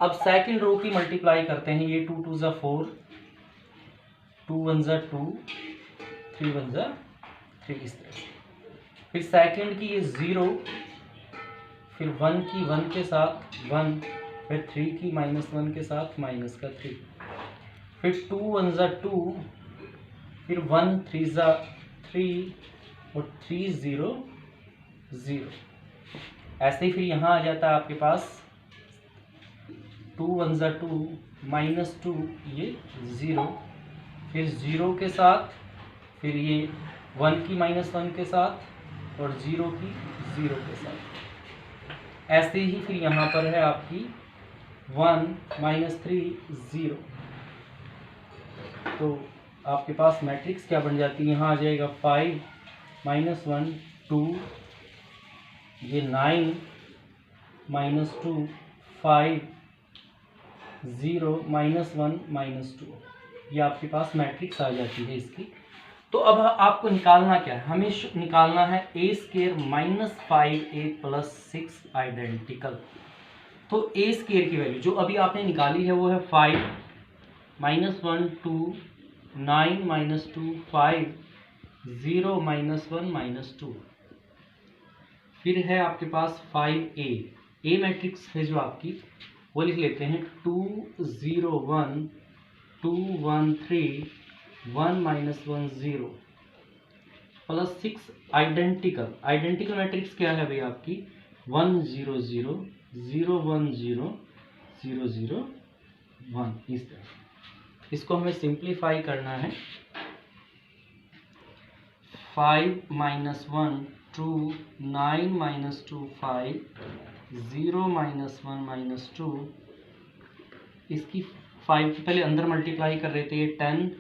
अब सेकंड रो की मल्टीप्लाई करते हैं। ये 2 2 ज़ा 4, 2 1 ज़ा 2, 3 1 ज़ा 3, इस तरह से। फिर सेकंड की ये 0, फिर 1 की 1 के साथ 1, फिर 3 की माइनस 1 के साथ माइनस का 3, फिर 2 1 ज़ा 2, फिर 1 3 ज़ा 3 और 3 0 0। ऐसे ही फिर यहाँ आ जाता है आपके पास 2 1 ज़ा 2 माइनस 2, ये 0, फिर 0 के साथ, फिर ये 1 की माइनस 1 के साथ और 0 की 0 के साथ। ऐसे ही फिर यहाँ पर है आपकी 1 माइनस 3 0। तो आपके पास मैट्रिक्स क्या बन जाती है, यहाँ आ जाएगा 5 माइनस 1 2, ये 9 माइनस 2 5 0 माइनस 1 माइनस 2, ये आपके पास मैट्रिक्स आ जाती है इसकी। तो अब आपको निकालना क्या है, हमें निकालना है a square minus 5a plus 6 identical. तो ए स्क्वायर की वैल्यू जो अभी आपने निकाली है वो है 5 माइनस 1 2 9 माइनस 2 5 0 माइनस 1 माइनस 2। फिर है आपके पास 5a, ए मैट्रिक्स है जो आपकी, वो लिख लेते हैं 2 0 1 2 1 3 1 minus 1 0 plus 6 identical. Identical matrix क्या है भाई आपकी 1 0 0 0 1 0 0 0 1, इस तरह। इसको हमें सिंप्लीफाई करना है। 5 माइनस 1 2 9 माइनस 2 5 0 माइनस 1 माइनस 2, इसकी 5 के पहले अंदर मल्टीप्लाई कर रहे थे, ये 10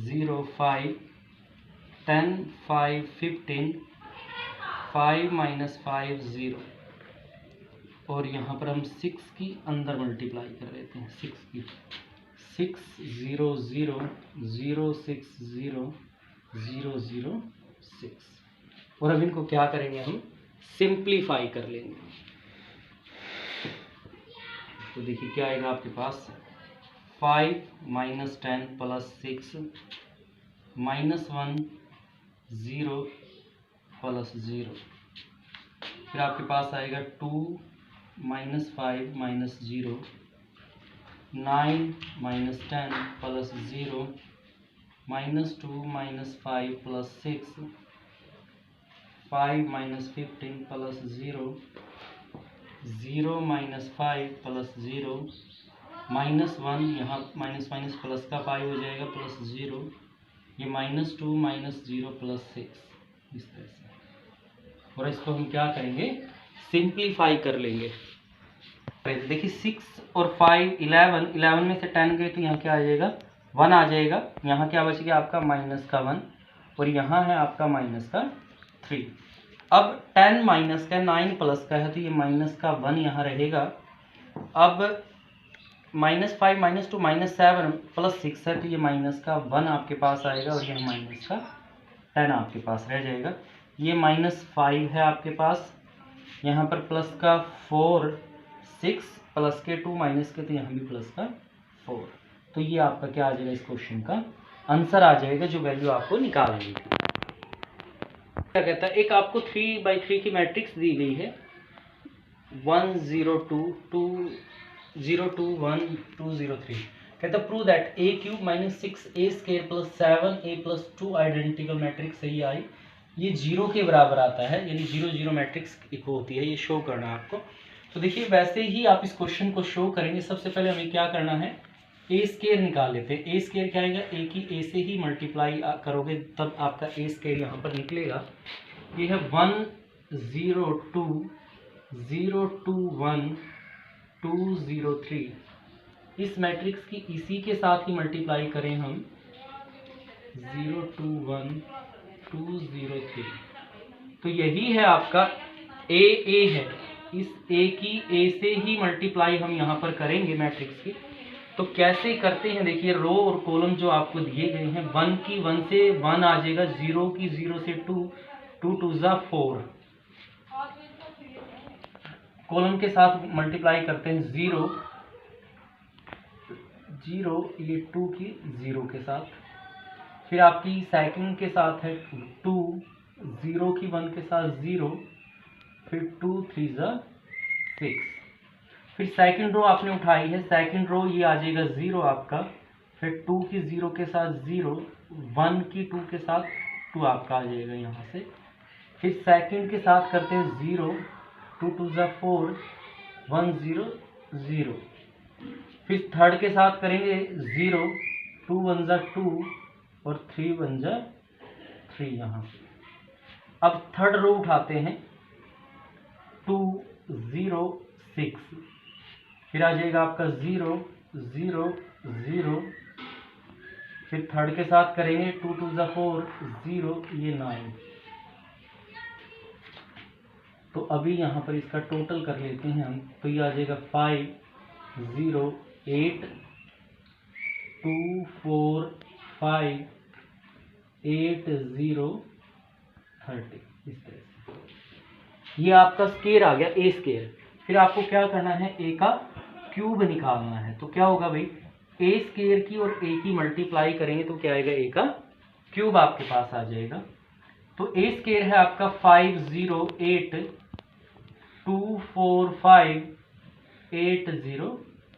0 5 10 5 15 5 माइनस 5 0, और यहाँ पर हम 6 की अंदर मल्टीप्लाई कर रहे थे, 6 की 6 0 0 0 6 0 0 0 6। और अब इनको क्या करेंगे, हम सिंप्लीफाई कर लेंगे। तो देखिए क्या आएगा आपके पास 5 माइनस 10 प्लस 6 माइनस 1 0 प्लस 0। फिर आपके पास आएगा 2 minus 5 minus 0 9 minus 10 plus 0 minus 2 minus 5 plus 6 5 minus 15 plus 0 0 minus 5 plus 0 minus 1, यहाँ माइनस माइनस प्लस का 5 हो जाएगा प्लस 0, ये माइनस 2 माइनस 0 प्लस 6, इस तरह से। और इसको हम क्या करेंगे, सिंप्लीफाई कर लेंगे। देखिए 6 और 5 11, 11 में से 10 गए तो यहाँ क्या आ जाएगा 1 आ जाएगा। यहाँ क्या बचेगा आपका माइनस का 1, और यहाँ है आपका माइनस का 3। अब 10 माइनस का 9 प्लस का है, तो ये माइनस का 1 यहाँ रहेगा। अब माइनस 5 माइनस 2 माइनस 7 प्लस 6 है, तो ये माइनस का 1 आपके पास आएगा, और यह माइनस का 10 आपके पास रह जाएगा। ये माइनस 5 है आपके पास, यहाँ पर प्लस का 4 6 प्लस के 2 माइनस के, तो यहाँ भी प्लस का 4। तो ये आपका क्या आ जाएगा, इस क्वेश्चन का आंसर आ जाएगा, जो वैल्यू आपको निकालनी है। क्या कहता है, एक आपको 3/3 की मैट्रिक्स दी गई है 1 0 2 2 0 2 1 2 0 3। कहता prove that A cube minus 6a square plus 7a plus 2 identical matrix है ये आई, ये 0 के बराबर आता है, यानी 0 0 मैट्रिक्स इक्वल होती है, ये शो करना है आपको। तो देखिए वैसे ही आप इस क्वेश्चन को शो करेंगे। सबसे पहले हमें क्या करना है, ए स्क्वायर निकाल लेते हैं। ए स्क्वायर क्या आएगा, ए की ए से ही मल्टीप्लाई करोगे तब आपका ए स्क्वायर यहाँ पर निकलेगा। ये है 1 0 2 0 2 1 2 0 3। इस मैट्रिक्स की इसी के साथ ही मल्टीप्लाई करें हम 0 2 1 2 0 3, तो यही है आपका ए है। इस ए की ए से ही मल्टीप्लाई हम यहाँ पर करेंगे मैट्रिक्स की। तो कैसे करते हैं, देखिए रो और कॉलम जो आपको दिए गए हैं, 1 की 1 से 1 आ जाएगा, 0 की 0 से 2, 2 2 जा 4, कॉलम के साथ मल्टीप्लाई करते हैं 0 0, ये 2 की 0 के साथ, फिर आपकी सेकंड के साथ है 2, 0 की 1 के साथ 0, फिर 2 3 जा 6, फिर सेकंड रो आपने उठाई है, सेकंड रो ये आ जाएगा 0 आपका, फिर 2 की 0 के साथ 0, 1 की 2 के साथ 2 आपका आ जाएगा यहाँ से, फिर सेकंड के साथ करते हैं 0, 2 2 जा 4, 1 0 0, फिर थर्ड के साथ करेंगे 0, 2 1 जा 2 और 3 1 जा 3 यहाँ से। अब थर्ड रो उठाते हैं 2 0 6, फिर आ जाएगा आपका 0 0 0, फिर थर्ड के साथ करेंगे 2 2 जा 4 0, ये 9। तो अभी यहाँ पर इसका टोटल कर लेते हैं हम, तो ये आ जाएगा 5 0 8 2 4 5 8 0 30, इस तरह से ये आपका स्क्वायर आ गया, ए स्क्वायर। फिर आपको क्या करना है, ए का क्यूब निकालना है। तो क्या होगा भाई, ए स्क्वायर की और ए की मल्टीप्लाई करेंगे तो क्या आएगा, ए का क्यूब आपके पास आ जाएगा। तो ए स्क्वायर है आपका 5 0 8 2 4 5 8 0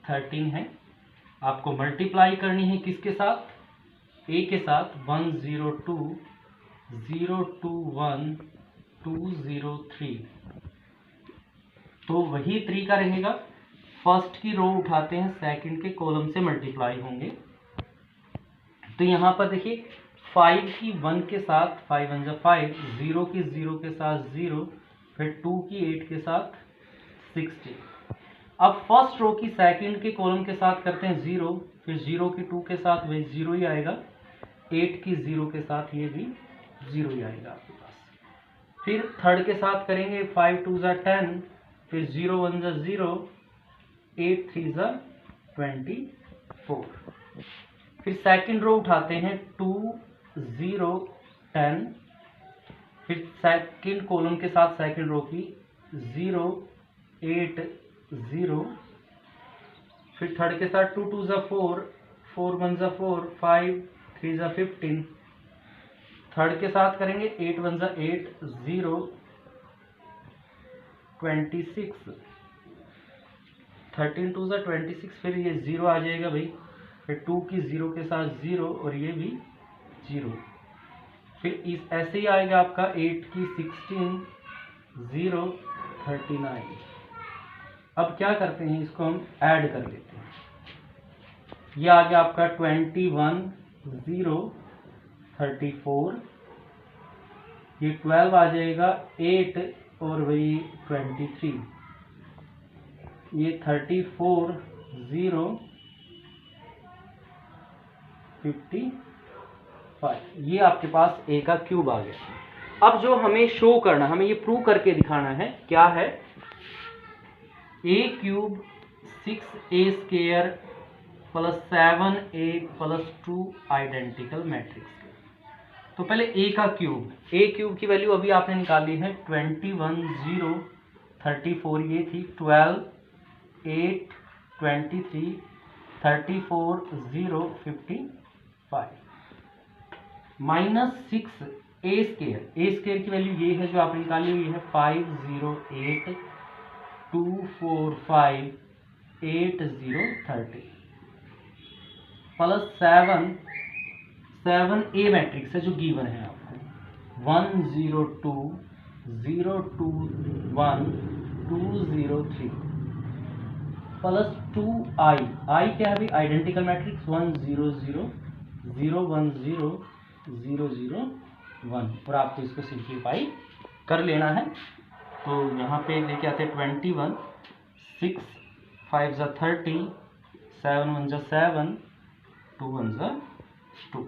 13 है। आपको मल्टीप्लाई करनी है किसके साथ, ए के साथ, 1 0 2 0 2 1 2 0 3, तो वही तरीका रहेगा। फर्स्ट की रो उठाते हैं, सेकंड के कॉलम से मल्टीप्लाई होंगे। तो यहाँ पर देखिए 5 की 1 के साथ 5 1 जा 5, 0 की 0 के साथ 0, फिर 2 की 8 के साथ 60। अब फर्स्ट रो की सेकंड के कॉलम के साथ करते हैं 0, फिर 0 की 2 के साथ वही 0 ही आएगा, 8 की 0 के साथ ये भी 0 ही आएगा आपके पास। फिर थर्ड के साथ करेंगे 5 2 जा 10, फिर 0 1 जा 0, 8 3 जा 24। फिर सेकंड रो उठाते हैं 2 0 10, फिर सेकंड कॉलम के साथ सेकंड रो की 0 8 0, फिर थर्ड के साथ 2 2 जा 4, 4 1 जा 4, 5 3 जा 15, थर्ड के साथ करेंगे 8 1 जा 8 0 26, 13 2 जा 26, फिर ये 0 आ जाएगा भाई, फिर 2 की 0 के साथ 0 और ये भी 0, फिर इस ऐसे ही आएगा आपका 8 की 16 0 39। अब क्या करते हैं, इसको हम ऐड कर लेते हैं। ये आ गया आपका 21 0 34, ये 12 आ जाएगा 8 और वही 23, ये 34 0 55, ये आपके पास ए का क्यूब आ गया। अब जो हमें शो करना, हमें ये प्रूव करके दिखाना है, क्या है, a cube 6a square plus 7a plus 2 identical matrix. तो पहले ए का क्यूब, ए क्यूब की वैल्यू अभी आपने निकाली है 21 0 34, ये थी 12 8 23 34 0 55 माइनस 6 ए स्क्वायर, ए स्क्वायर की वैल्यू ये है जो आपने निकाली हुई है 5 0 8 2 4 5 8 0 30। प्लस 7 ए मैट्रिक्स है जो गिवन है आपको 1 0 2 0 2 1 2 0 3 प्लस 2 आई क्या है भाई आइडेंटिकल मैट्रिक्स 1 0 0 0 1 0 0 0 1 और आपको इसको सिंप्लीफाई कर लेना है। तो यहाँ पे लेके आते हैं 21 6 5 ज़ा 30 7 1 ज़ा 7 2 1 ज़ा 2।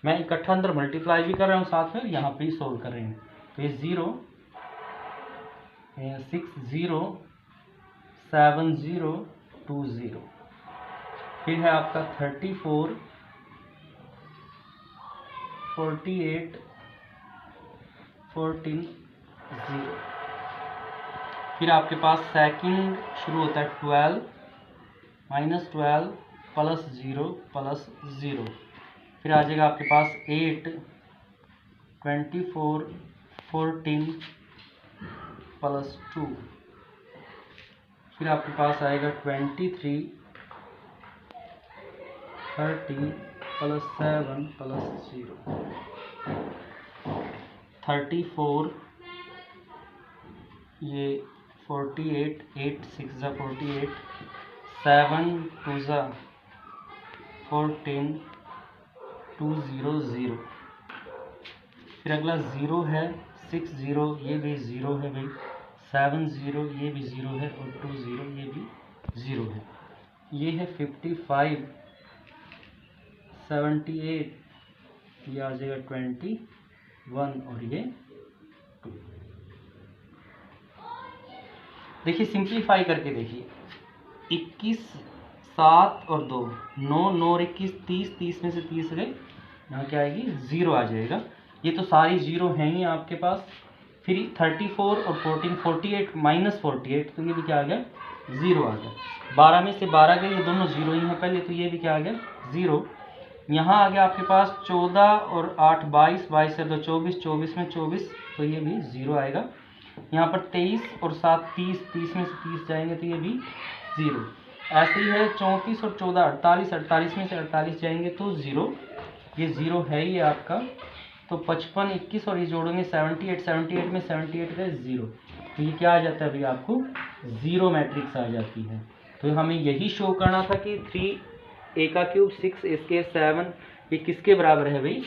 मैं इकट्ठा अंदर मल्टीप्लाई भी कर रहा हूँ साथ में यहाँ पे ही सोल्व कर रहे हैं। तो ये 0 6 0 7 0 2 0 फिर है आपका 34 48 14 0 फिर आपके पास सेकंड शुरू होता है 12 -12 प्लस 0 प्लस 0 फिर आ जाएगा आपके पास 8 24 14 प्लस 2 फिर आपके पास आएगा 23 30 प्लस 7 प्लस 0 34 ये 48 8 6 ज़ा 48 7 2 ज़ा 14 2 0 0 फिर अगला 0 है 6 0 ये भी 0 है भाई 7 0 ये भी 0 है और 2 0 ये भी 0 है। ये है 55 78 ये आ जाएगा 21 और ये 2। देखिए सिंप्लीफाई करके देखिए 21 7 और 2 9 9 और 21 30 30 में से 30 गए यहाँ क्या आएगी 0 आ जाएगा। ये तो सारी 0 हैं ही आपके पास। फिर 34 और 14 48 माइनस 48 तो ये भी क्या आ गया 0 आ गया। 12 में से 12 गए ये दोनों 0 ही हैं पहले तो ये भी क्या आ गया 0। यहाँ आ गया आपके पास 14 और 8 22 22 से 2 24 24 में 24 तो ये भी 0 आएगा। यहाँ पर 23 और 7 30 30 में से 30 जाएंगे तो ये भी 0। ऐसे ही है 34 और 14 48 48 में से 48 जाएंगे तो 0 ये 0 है ये आपका। तो 55 21 और ये जोड़ेंगे 78 78 में 78 गए 0 तो ये क्या आ जाता है भाई आपको 0 मैट्रिक्स आ जाती है। तो हमें यही शो करना था कि 3 a का क्यूब 6 a स्क्वायर 7 ये किसके बराबर है भाई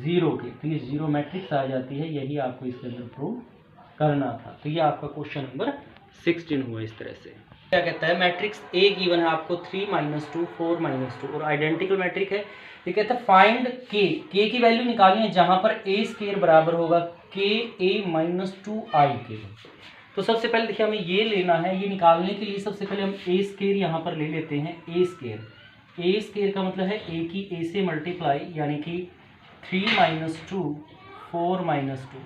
0 के। तो ये 0 मैट्रिक्स आ जाती है यही आपको इसके अंदर प्रूव करना था। तो ये आपका क्वेश्चन नंबर 16 हुआ इस तरह से। क्या कहता है मैट्रिक्स ए गिवन है आपको 3 -2 4 -2 और आइडेंटिकल मैट्रिक है। ये कहता है फाइंड के की वैल्यू निकालनी है जहां पर ए स्क्वायर बराबर होगा के ए -2i के। तो सबसे पहले देखिए हमें ये लेना है। ये निकालने के लिए सबसे पहले हम ए स्क्वायर यहाँ पर ले लेते हैं। ए स्क्वायर का मतलब है ए की ए से मल्टीप्लाई यानी कि 3 -2 4 -2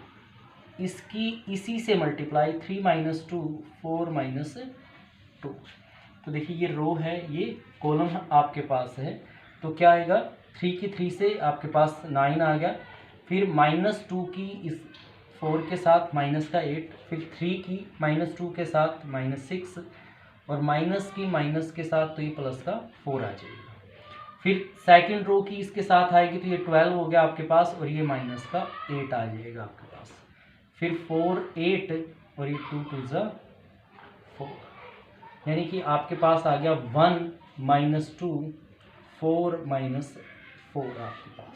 इसकी इसी से मल्टीप्लाई 3 -2 4 -2। तो देखिए ये रो है ये कॉलम आपके पास है। तो क्या आएगा 3 की 3 से आपके पास 9 आ गया। फिर -2 की इस 4 के साथ माइनस का 8 फिर 3 की -2 के साथ -6 और माइनस की माइनस के साथ तो ये प्लस का 4 आ जाएगा। फिर सेकंड रो की इसके साथ आएगी तो ये 12 हो गया आपके पास और ये माइनस का 8 आ जाएगा आपके पास। फिर 4 8 और ये 2 2 ज़ा 4 यानी कि आपके पास आ गया 1 -2 4 -4 आपके पास।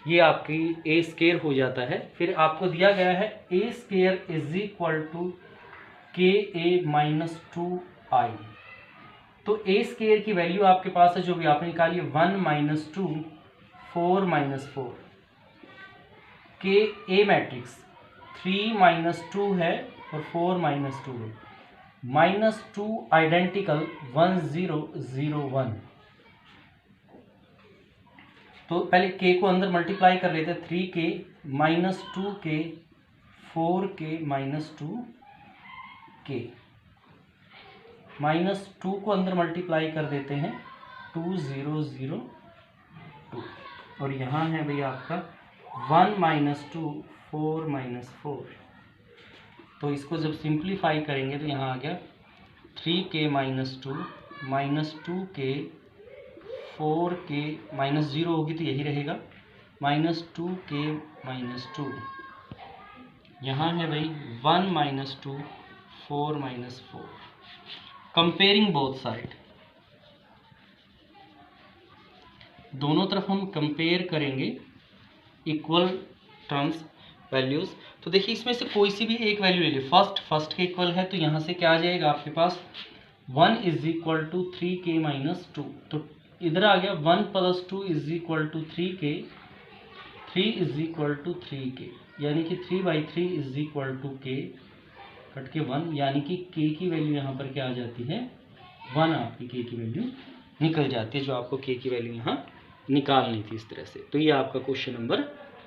ये आपकी ए स्क्वायर हो जाता है। फिर आपको दिया गया है a square is equal to के ए -2i। तो ए स्क्वायर की वैल्यू आपके पास है जो भी आपने निकाली 1 -2 4 -4 के ए मैट्रिक्स 3 -2 है और 4 -2 है -2 आइडेंटिकल 1 0 0 1। तो पहले के को अंदर मल्टीप्लाई कर लेते हैं 3 के -2 के 4 के -2 के -2 को अंदर मल्टीप्लाई कर देते हैं 2 0 0 2 और यहाँ है भैया आपका 1 -2 4 -4। तो इसको जब सिंप्लीफाई करेंगे तो यहाँ आ गया 3 के -2 -2 के 4k माइनस 0 होगी तो यही रहेगा, -2k - 2, यहाँ है भाई 1 - 2 4 - 4। कंपेयरिंग बोथ साइड, दोनों तरफ हम कंपेयर करेंगे इक्वल टर्म्स वैल्यूज। तो देखिए इसमें से कोई सी भी एक वैल्यू ले ली, फर्स्ट के इक्वल है तो यहाँ से क्या आ जाएगा आपके पास 1 = 3k - 2, तो इधर आ गया 1 + 2 = 3k, 3 = 3k, यानी कि 3/3 = k, कट के 1, यानी कि k की वैल्यू यहाँ पर क्या आ जाती है 1, आपकी k की वैल्यू निकल जाती है, जो आपको k की वैल्यू यहाँ निकालनी थी इस तरह से। तो ये आपका क्वेश्चन नंबर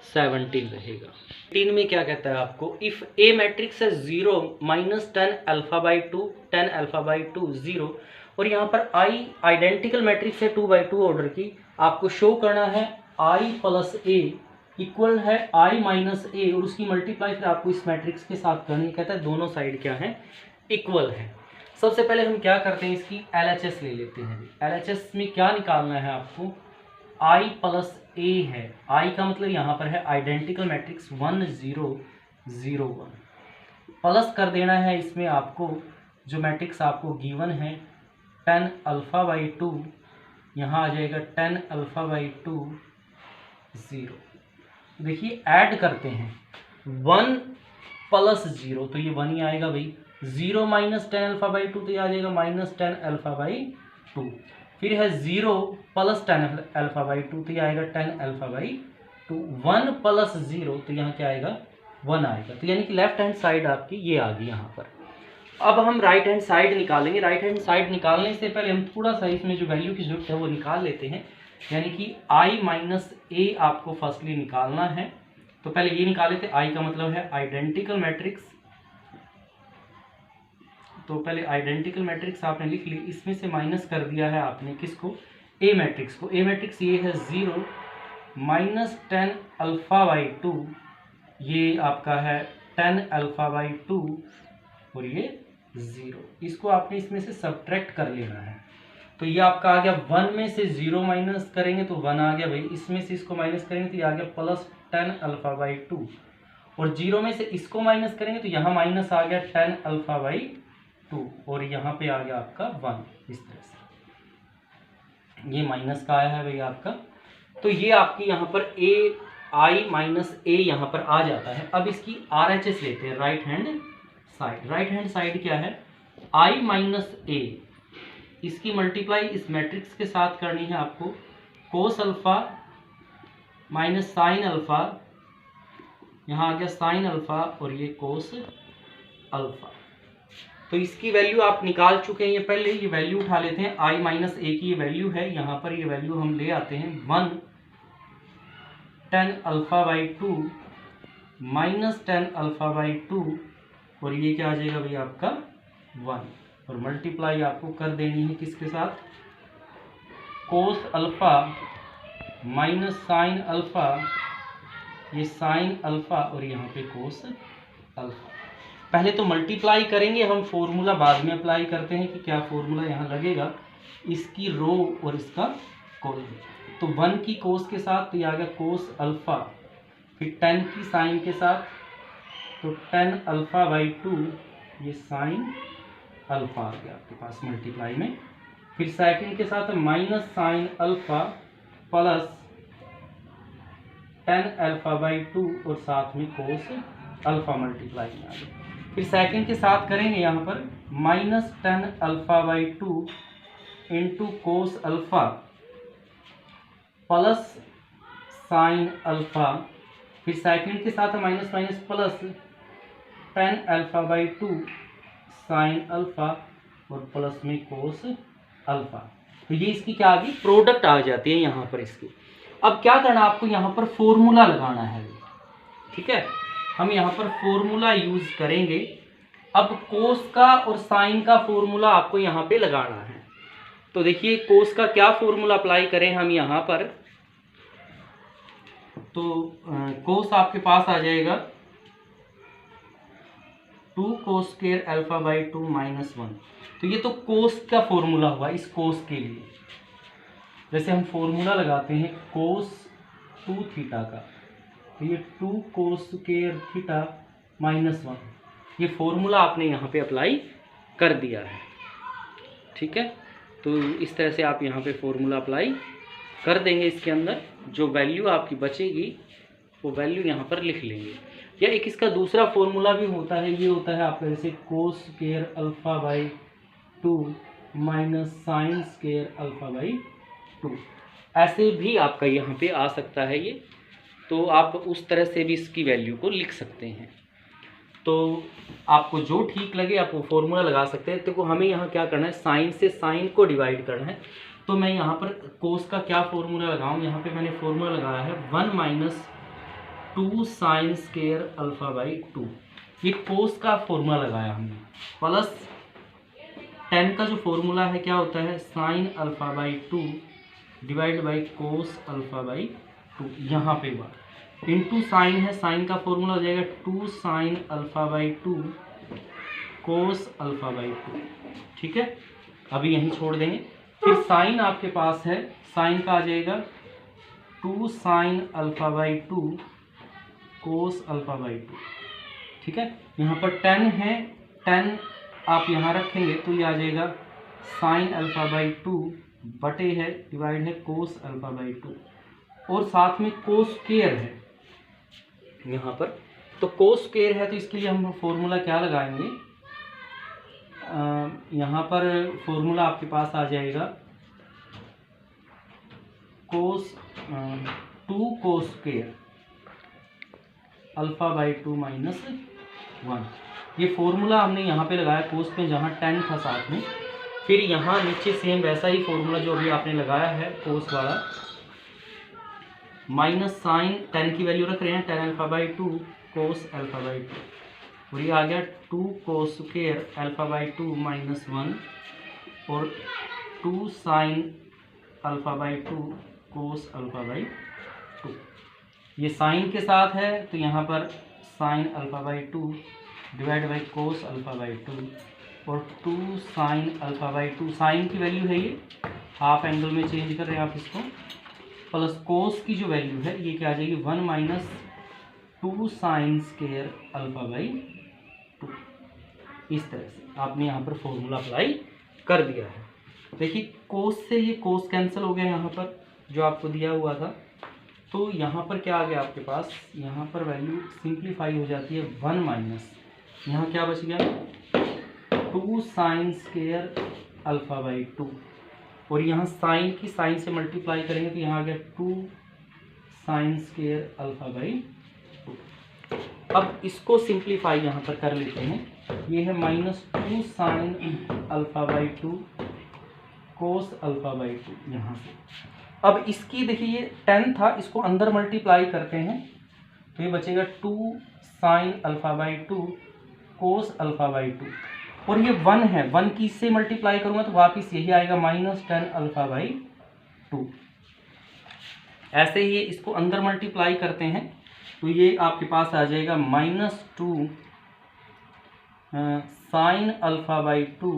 17 रहेगा। 18 में क्या कहता है आपको, इफ ए मैट्रिक्स है 0 -10 α/2 10 α/2 0, और यहाँ पर i आइडेंटिकल मैट्रिक्स है 2/2 ऑर्डर की, आपको शो करना है i + a इक्वल है i - a, और उसकी मल्टीप्लाई फिर आपको इस मैट्रिक्स के साथ करनी है। कहता है दोनों साइड क्या है, इक्वल है। सबसे पहले हम क्या करते हैं, इसकी LHS ले लेते हैं। LHS में क्या निकालना है आपको, i + a है, i का मतलब यहाँ पर है आइडेंटिकल मैट्रिक्स 1 0 0 1, प्लस कर देना है इसमें आपको जो मैट्रिक्स आपको गिवन है 10 α/2, यहाँ आ जाएगा 10 α/2 0। देखिए ऐड करते हैं 1 + 0, तो ये 1 ही आएगा भाई, 0 - 10 α/2 तो ये आ जाएगा -10 α/2, फिर है 0 + 10 α/2 तो ये आएगा 10 α/2, 1 + 0 तो यहाँ क्या आएगा 1 आएगा। तो यानी कि लेफ्ट हैंड साइड आपकी ये आ गई यहाँ पर। अब हम राइट हैंड साइड निकालेंगे। राइट हैंड साइड निकालने से पहले हम थोड़ा सा इसमें जो वैल्यू की जरूरत है वो निकाल लेते हैं, यानी कि i - a आपको फर्स्टली निकालना है। तो पहले ये निकाले थे, i का मतलब है आइडेंटिकल मैट्रिक्स, तो पहले आइडेंटिकल मैट्रिक्स आपने लिख ली, इसमें से माइनस कर दिया है आपने किसको, ए मैट्रिक्स को। ए मैट्रिक्स ये है 0 -10 α/2, ये आपका है 10 α/2 और ये 0, इसको आपने इसमें से सब्ट्रैक्ट कर लेना है। तो ये आपका आ गया 1 में से 0 माइनस करेंगे तो 1 आ गया भाई, इसमें से इसको माइनस करेंगे तो ये आ गया +10 α/2, और 0 में से इसको माइनस करेंगे तो यहाँ माइनस आ गया 10 α/2, और यहाँ पे आ गया आपका 1, इस तरह से ये माइनस का आया है भाई आपका। तो ये आपकी यहाँ पर i - a यहाँ पर आ जाता है। अब इसकी RHS लेते हैं, right hand side. Right hand side क्या है, i - a, इसकी मल्टीप्लाई इस मैट्रिक्स के साथ करनी है आपको, cos alpha minus sine alpha, यहाँ आ गया साइन अल्फा और ये कोस अल्फा। तो इसकी वैल्यू आप निकाल चुके हैं, ये पहले ये वैल्यू उठा लेते हैं, i - a की ये वैल्यू है, यहाँ पर ये वैल्यू हम ले आते हैं 1 10 α/2 -10 α/2, और ये क्या आ जाएगा भाई आपका 1, और मल्टीप्लाई आपको कर देनी है किसके साथ, cos alpha minus sine alpha, ये साइन अल्फा और यहाँ पे कोस अल्फा। पहले तो मल्टीप्लाई करेंगे हम, फॉर्मूला बाद में अप्लाई करते हैं कि क्या फॉर्मूला यहाँ लगेगा, इसकी रो और इसका कॉलम। तो 1 की कोस के साथ तो ये आ गया कोस अल्फा, फिर 10 की साइन के साथ तो 10 α/2, ये साइन अल्फा आ गया आपके पास मल्टीप्लाई में, फिर सेकंड के साथ माइनस साइन अल्फा प्लस 10 α/2 और साथ में कोस अल्फा मल्टीप्लाई में आ गया। फिर सेकंड के साथ करेंगे यहाँ पर -10 α/2 into cos alpha plus sine alpha, फिर सेकंड के साथ minus minus plus 10 α/2 sine alpha और प्लस में कोस अल्फा। तो ये इसकी क्या आ गई, प्रोडक्ट आ जाती है यहाँ पर इसकी। अब क्या करना, आपको यहाँ पर फॉर्मूला लगाना है, ठीक है, हम यहाँ पर फॉर्मूला यूज करेंगे। अब कोस का और साइन का फॉर्मूला आपको यहाँ पे लगाना है। तो देखिए कोस का क्या फॉर्मूला अप्लाई करें हम यहाँ पर, तो कोस आपके पास आ जाएगा 2 cos स्क्वायर α/2 -1। तो ये तो कोस का फॉर्मूला हुआ इस कोस के लिए। जैसे हम फॉर्मूला लगाते हैं कोस 2 थीटा का, तो ये 2 कोस स्क्वायर थीटा -1, ये फॉर्मूला आपने यहाँ पे अप्लाई कर दिया है। ठीक है, तो इस तरह से आप यहाँ पे फॉर्मूला अप्लाई कर देंगे। इसके अंदर जो वैल्यू आपकी बचेगी वो वैल्यू यहाँ पर लिख लेंगे। या एक इसका दूसरा फॉर्मूला भी होता है, ये होता है आपका जैसे cos square alpha by 2 minus sine square alpha by 2, ऐसे भी आपका यहाँ पे आ सकता है ये। तो आप उस तरह से भी इसकी वैल्यू को लिख सकते हैं। तो आपको जो ठीक लगे आप वो फॉर्मूला लगा सकते हैं। देखो हमें यहाँ क्या करना है, साइन से साइन को डिवाइड करना है। तो मैं यहाँ पर कोस का क्या फॉर्मूला लगाऊँ, यहाँ पे मैंने फॉर्मूला लगाया है 1 minus 2 sine square alpha by 2, ये कोस का फॉर्मूला लगाया हमने। प्लस tan का जो फॉर्मूला है क्या होता है, sine alpha by 2 divide by cos alpha by 2, यहाँ पे हुआ इंटू साइन है, साइन का फॉर्मूला हो जाएगा 2 sine alpha by 2 cos alpha by 2। ठीक है, अभी यहीं छोड़ देंगे। फिर साइन आपके पास है, साइन का आ जाएगा 2 sine alpha by 2 cos alpha by 2। ठीक है, यहाँ पर tan है, tan आप यहाँ रखेंगे तो ये आ जाएगा साइन अल्फा बाई 2 बटे है डिवाइड है कोस अल्फा बाई 2, और साथ में कोस स्क्वायर है यहाँ पर। तो कोस स्क्वायर है तो इसके लिए हम फॉर्मूला क्या लगाएंगे, यहाँ पर फॉर्मूला आपके पास आ जाएगा कोस 2 cos square alpha by 2 minus 1, ये फॉर्मूला हमने यहाँ पे लगाया कोस पे जहाँ tan था साथ में। फिर यहाँ नीचे सेम वैसा ही फॉर्मूला जो अभी आपने लगाया है कोस वाला, माइनस साइन tan की वैल्यू रख रहे हैं tan alpha by 2 cos alpha by 2, और ये आ गया 2 cos square alpha by 2 minus 1 और 2 sine alpha by 2 cos alpha by 2। ये साइन के साथ है तो यहाँ पर sine alpha by 2 divide by cos alpha by 2 और 2 साइन अल्फा बाई 2, साइन की वैल्यू है ये, हाफ एंगल में चेंज कर रहे हैं आप इसको, प्लस कोस की जो वैल्यू है ये क्या आ जाएगी 1 minus 2 sine square alpha by 2। इस तरह से आपने यहाँ पर फॉर्मूला अप्लाई कर दिया है। देखिए कोस से ये कोस कैंसिल हो गया यहाँ पर जो आपको दिया हुआ था, तो यहाँ पर क्या आ गया आपके पास, यहाँ पर वैल्यू सिंप्लीफाई हो जाती है 1 माइनस, यहाँ क्या बच गया 2 साइन स्क्वायर अल्फा बाई 2, और यहाँ साइन की साइन से मल्टीप्लाई करेंगे तो यहाँ आ गया 2 साइन स्क्वायर अल्फा बाई 2। अब इसको सिंप्लीफाई यहाँ पर कर लेते हैं, ये है -2 sine alpha by 2 cos alpha by 2 यहाँ से। अब इसकी देखिए ये tan था, इसको अंदर मल्टीप्लाई करते हैं तो ये बचेगा 2 sine alpha by 2 cos alpha by 2, और ये 1 है, 1 की इससे मल्टीप्लाई करूँगा तो वापस यही आएगा -tan अल्फा बाई 2। ऐसे ही इसको अंदर मल्टीप्लाई करते हैं तो ये आपके पास आ जाएगा -2 sine alpha by 2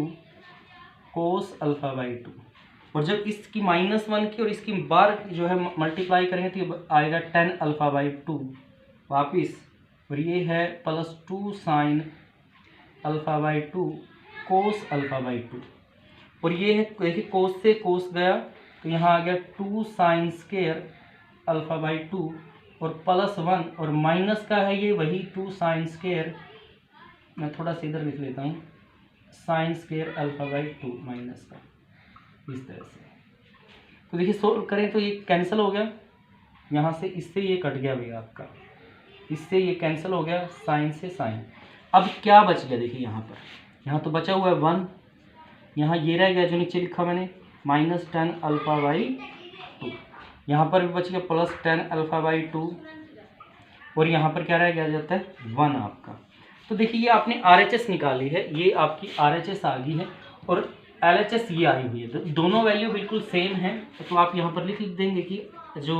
cos alpha by 2, और जब इसकी -1 की और इसकी बार जो है मल्टीप्लाई करेंगे तो ये आएगा tan अल्फा बाई 2 वापिस, और ये है +2 sine alpha by 2 cos alpha by 2, और ये है देखिए कोस से कोस गया तो यहाँ आ गया 2 साइन स्क्वायर अल्फा बाई 2 और +1, और माइनस का है ये वही 2 साइन स्क्वायर, मैं थोड़ा सा इधर लिख लेता हूँ, sine square alpha by 2 minus का, इस तरह से। तो देखिए सोल्व करें तो ये कैंसिल हो गया, यहाँ से इससे ये कट गया भैया आपका, इससे ये कैंसिल हो गया, साइन से साइन। अब क्या बच गया देखिए यहाँ पर, यहाँ तो बचा हुआ है 1, यहाँ ये रह गया जो नीचे लिखा मैंने -tan अल्फा बाई 2, यहाँ पर भी बच गया +tan अल्फा बाई 2, और यहाँ पर क्या रह गया जाता है 1 आपका। तो देखिए ये आपने RHS निकाली है, ये आपकी RHS आ गई है, और LHS ये आई हुई है, दोनों वैल्यू बिल्कुल सेम है। तो आप यहाँ पर लिख देंगे कि जो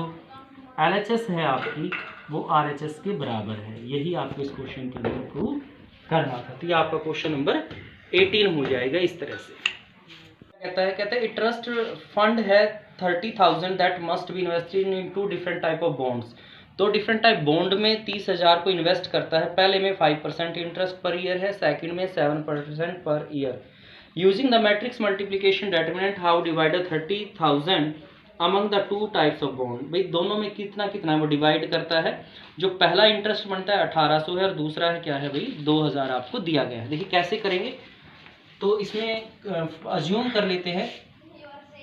LHS है आपकी वो RHS के बराबर है, यही आपको इस क्वेश्चन के अंदर प्रूव करना था। तो ये आपका क्वेश्चन नंबर 18 हो जाएगा इस तरह से। कहता है इंटरेस्ट फंड है 30,000 that must be invested in 2 different type of bonds. तो डिफरेंट टाइप बॉन्ड में 30,000 को इन्वेस्ट करता है। पहले में 5% इंटरेस्ट पर ईयर है, सेकंड में 7% per year. Using the matrix multiplication determinate how divided 30,000 among the 2 types of bond. भाई दोनों में कितना कितना वो डिवाइड करता है। जो पहला इंटरेस्ट बनता है 1800 है और दूसरा है क्या है भाई 2000 आपको दिया गया है। देखिए कैसे करेंगे, तो इसमें अज्यूम कर लेते हैं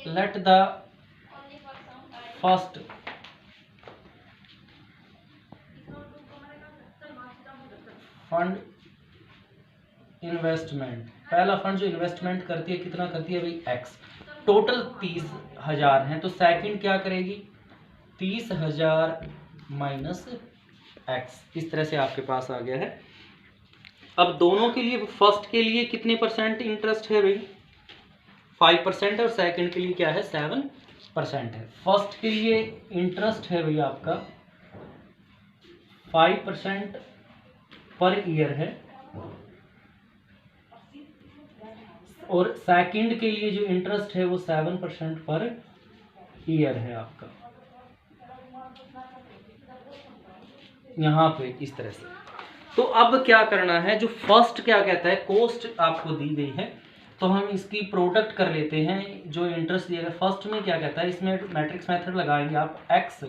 let the first fund investment, पहला फंड जो इन्वेस्टमेंट करती है कितना करती है भाई एक्स, टोटल 30,000 है। तो सेकंड क्या करेगी 30,000 माइनस एक्स, इस तरह से आपके पास आ गया है। अब दोनों के लिए फर्स्ट के लिए कितने परसेंट इंटरेस्ट है भाई 5% और सेकंड के लिए क्या है 7% है। फर्स्ट के लिए इंटरेस्ट है भाई आपका 5% पर ईयर है और सेकंड के लिए जो इंटरेस्ट है वो 7% पर ईयर है आपका, यहां पे इस तरह से। तो अब क्या करना है, जो फर्स्ट क्या कहता है कॉस्ट आपको दी गई है तो हम इसकी प्रोडक्ट कर लेते हैं। जो इंटरेस्ट दिया गया फर्स्ट में क्या कहता है, इसमें मैट्रिक्स मेथड लगाएंगे आप। एक्स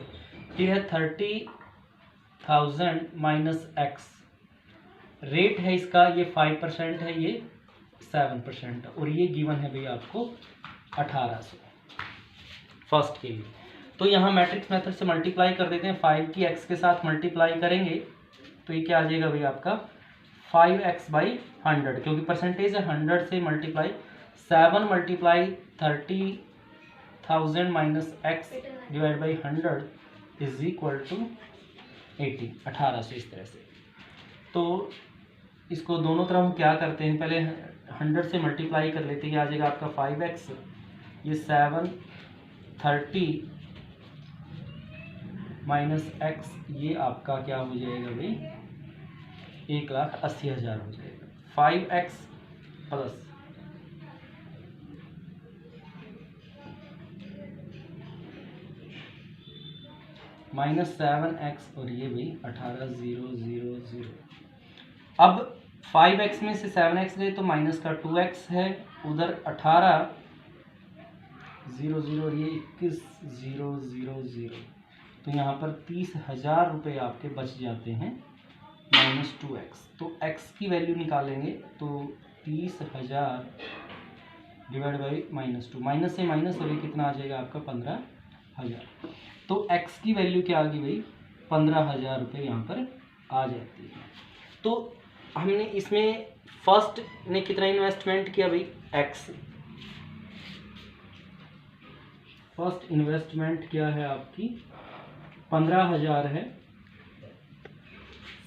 ये है 30,000 माइनस एक्स, रेट है इसका ये 5% है, ये 7% है और ये गिवन है भाई आपको 1800 फर्स्ट के लिए। तो यहाँ मैट्रिक्स मेथड से मल्टीप्लाई कर देते हैं, 5 की एक्स के साथ मल्टीप्लाई करेंगे तो ये क्या आ जाएगा भाई आपका 5x/100, क्योंकि परसेंटेज है 100 से multiply 7 multiply 30,000 minus x divide by 100 is equal to 1800 इस तरह से। तो इसको दोनों तरफ हम क्या करते हैं, पहले 100 से मल्टीप्लाई कर लेते हैं, आ जाएगा आपका 5x, ये 730 माइनस एक्स, ये आपका क्या हो जाएगा भाई 1,80,000 हो जाएगा। 5x प्लस माइनस 7x और ये भाई 18,000। अब 5x में से 7x गए तो माइनस का 2x है, उधर 18,000 और ये 21,000, तो यहाँ पर 30,000 रुपये आपके बच जाते हैं माइनस 2x। तो x की वैल्यू निकालेंगे तो 30,000 डिवाइड बाई -2, माइनस से माइनस और ये कितना आ जाएगा आपका 15,000। तो x की वैल्यू क्या आ गई भाई 15,000 रुपये यहाँ पर आ जाती है। तो हमने इसमें फर्स्ट ने कितना इन्वेस्टमेंट किया भाई x, फर्स्ट इन्वेस्टमेंट क्या है आपकी 15,000 है,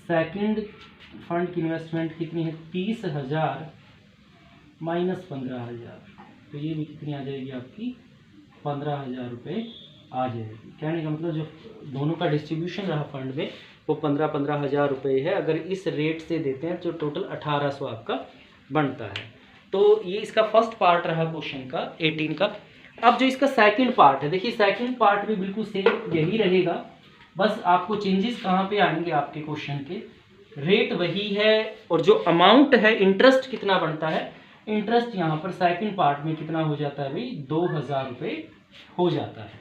सेकंड फंड की इन्वेस्टमेंट कितनी है 30,000 माइनस 15,000, तो ये भी कितनी आ जाएगी आपकी 15,000 रुपये आ जाएगी। कहने का मतलब जो दोनों का डिस्ट्रीब्यूशन रहा फंड में वो 15,000 रुपये है। अगर इस रेट से देते हैं तो टोटल 1800 आपका बनता है। तो ये इसका फर्स्ट पार्ट रहा क्वेश्चन का 18 का। अब जो इसका सेकंड पार्ट है, देखिए सेकंड पार्ट भी बिल्कुल सेम यही रहेगा, बस आपको चेंजेस कहाँ पे आएंगे आपके क्वेश्चन के, रेट वही है और जो अमाउंट है इंटरेस्ट कितना बनता है, इंटरेस्ट यहाँ पर सेकंड पार्ट में कितना हो जाता है भाई 2,000 रुपये हो जाता है।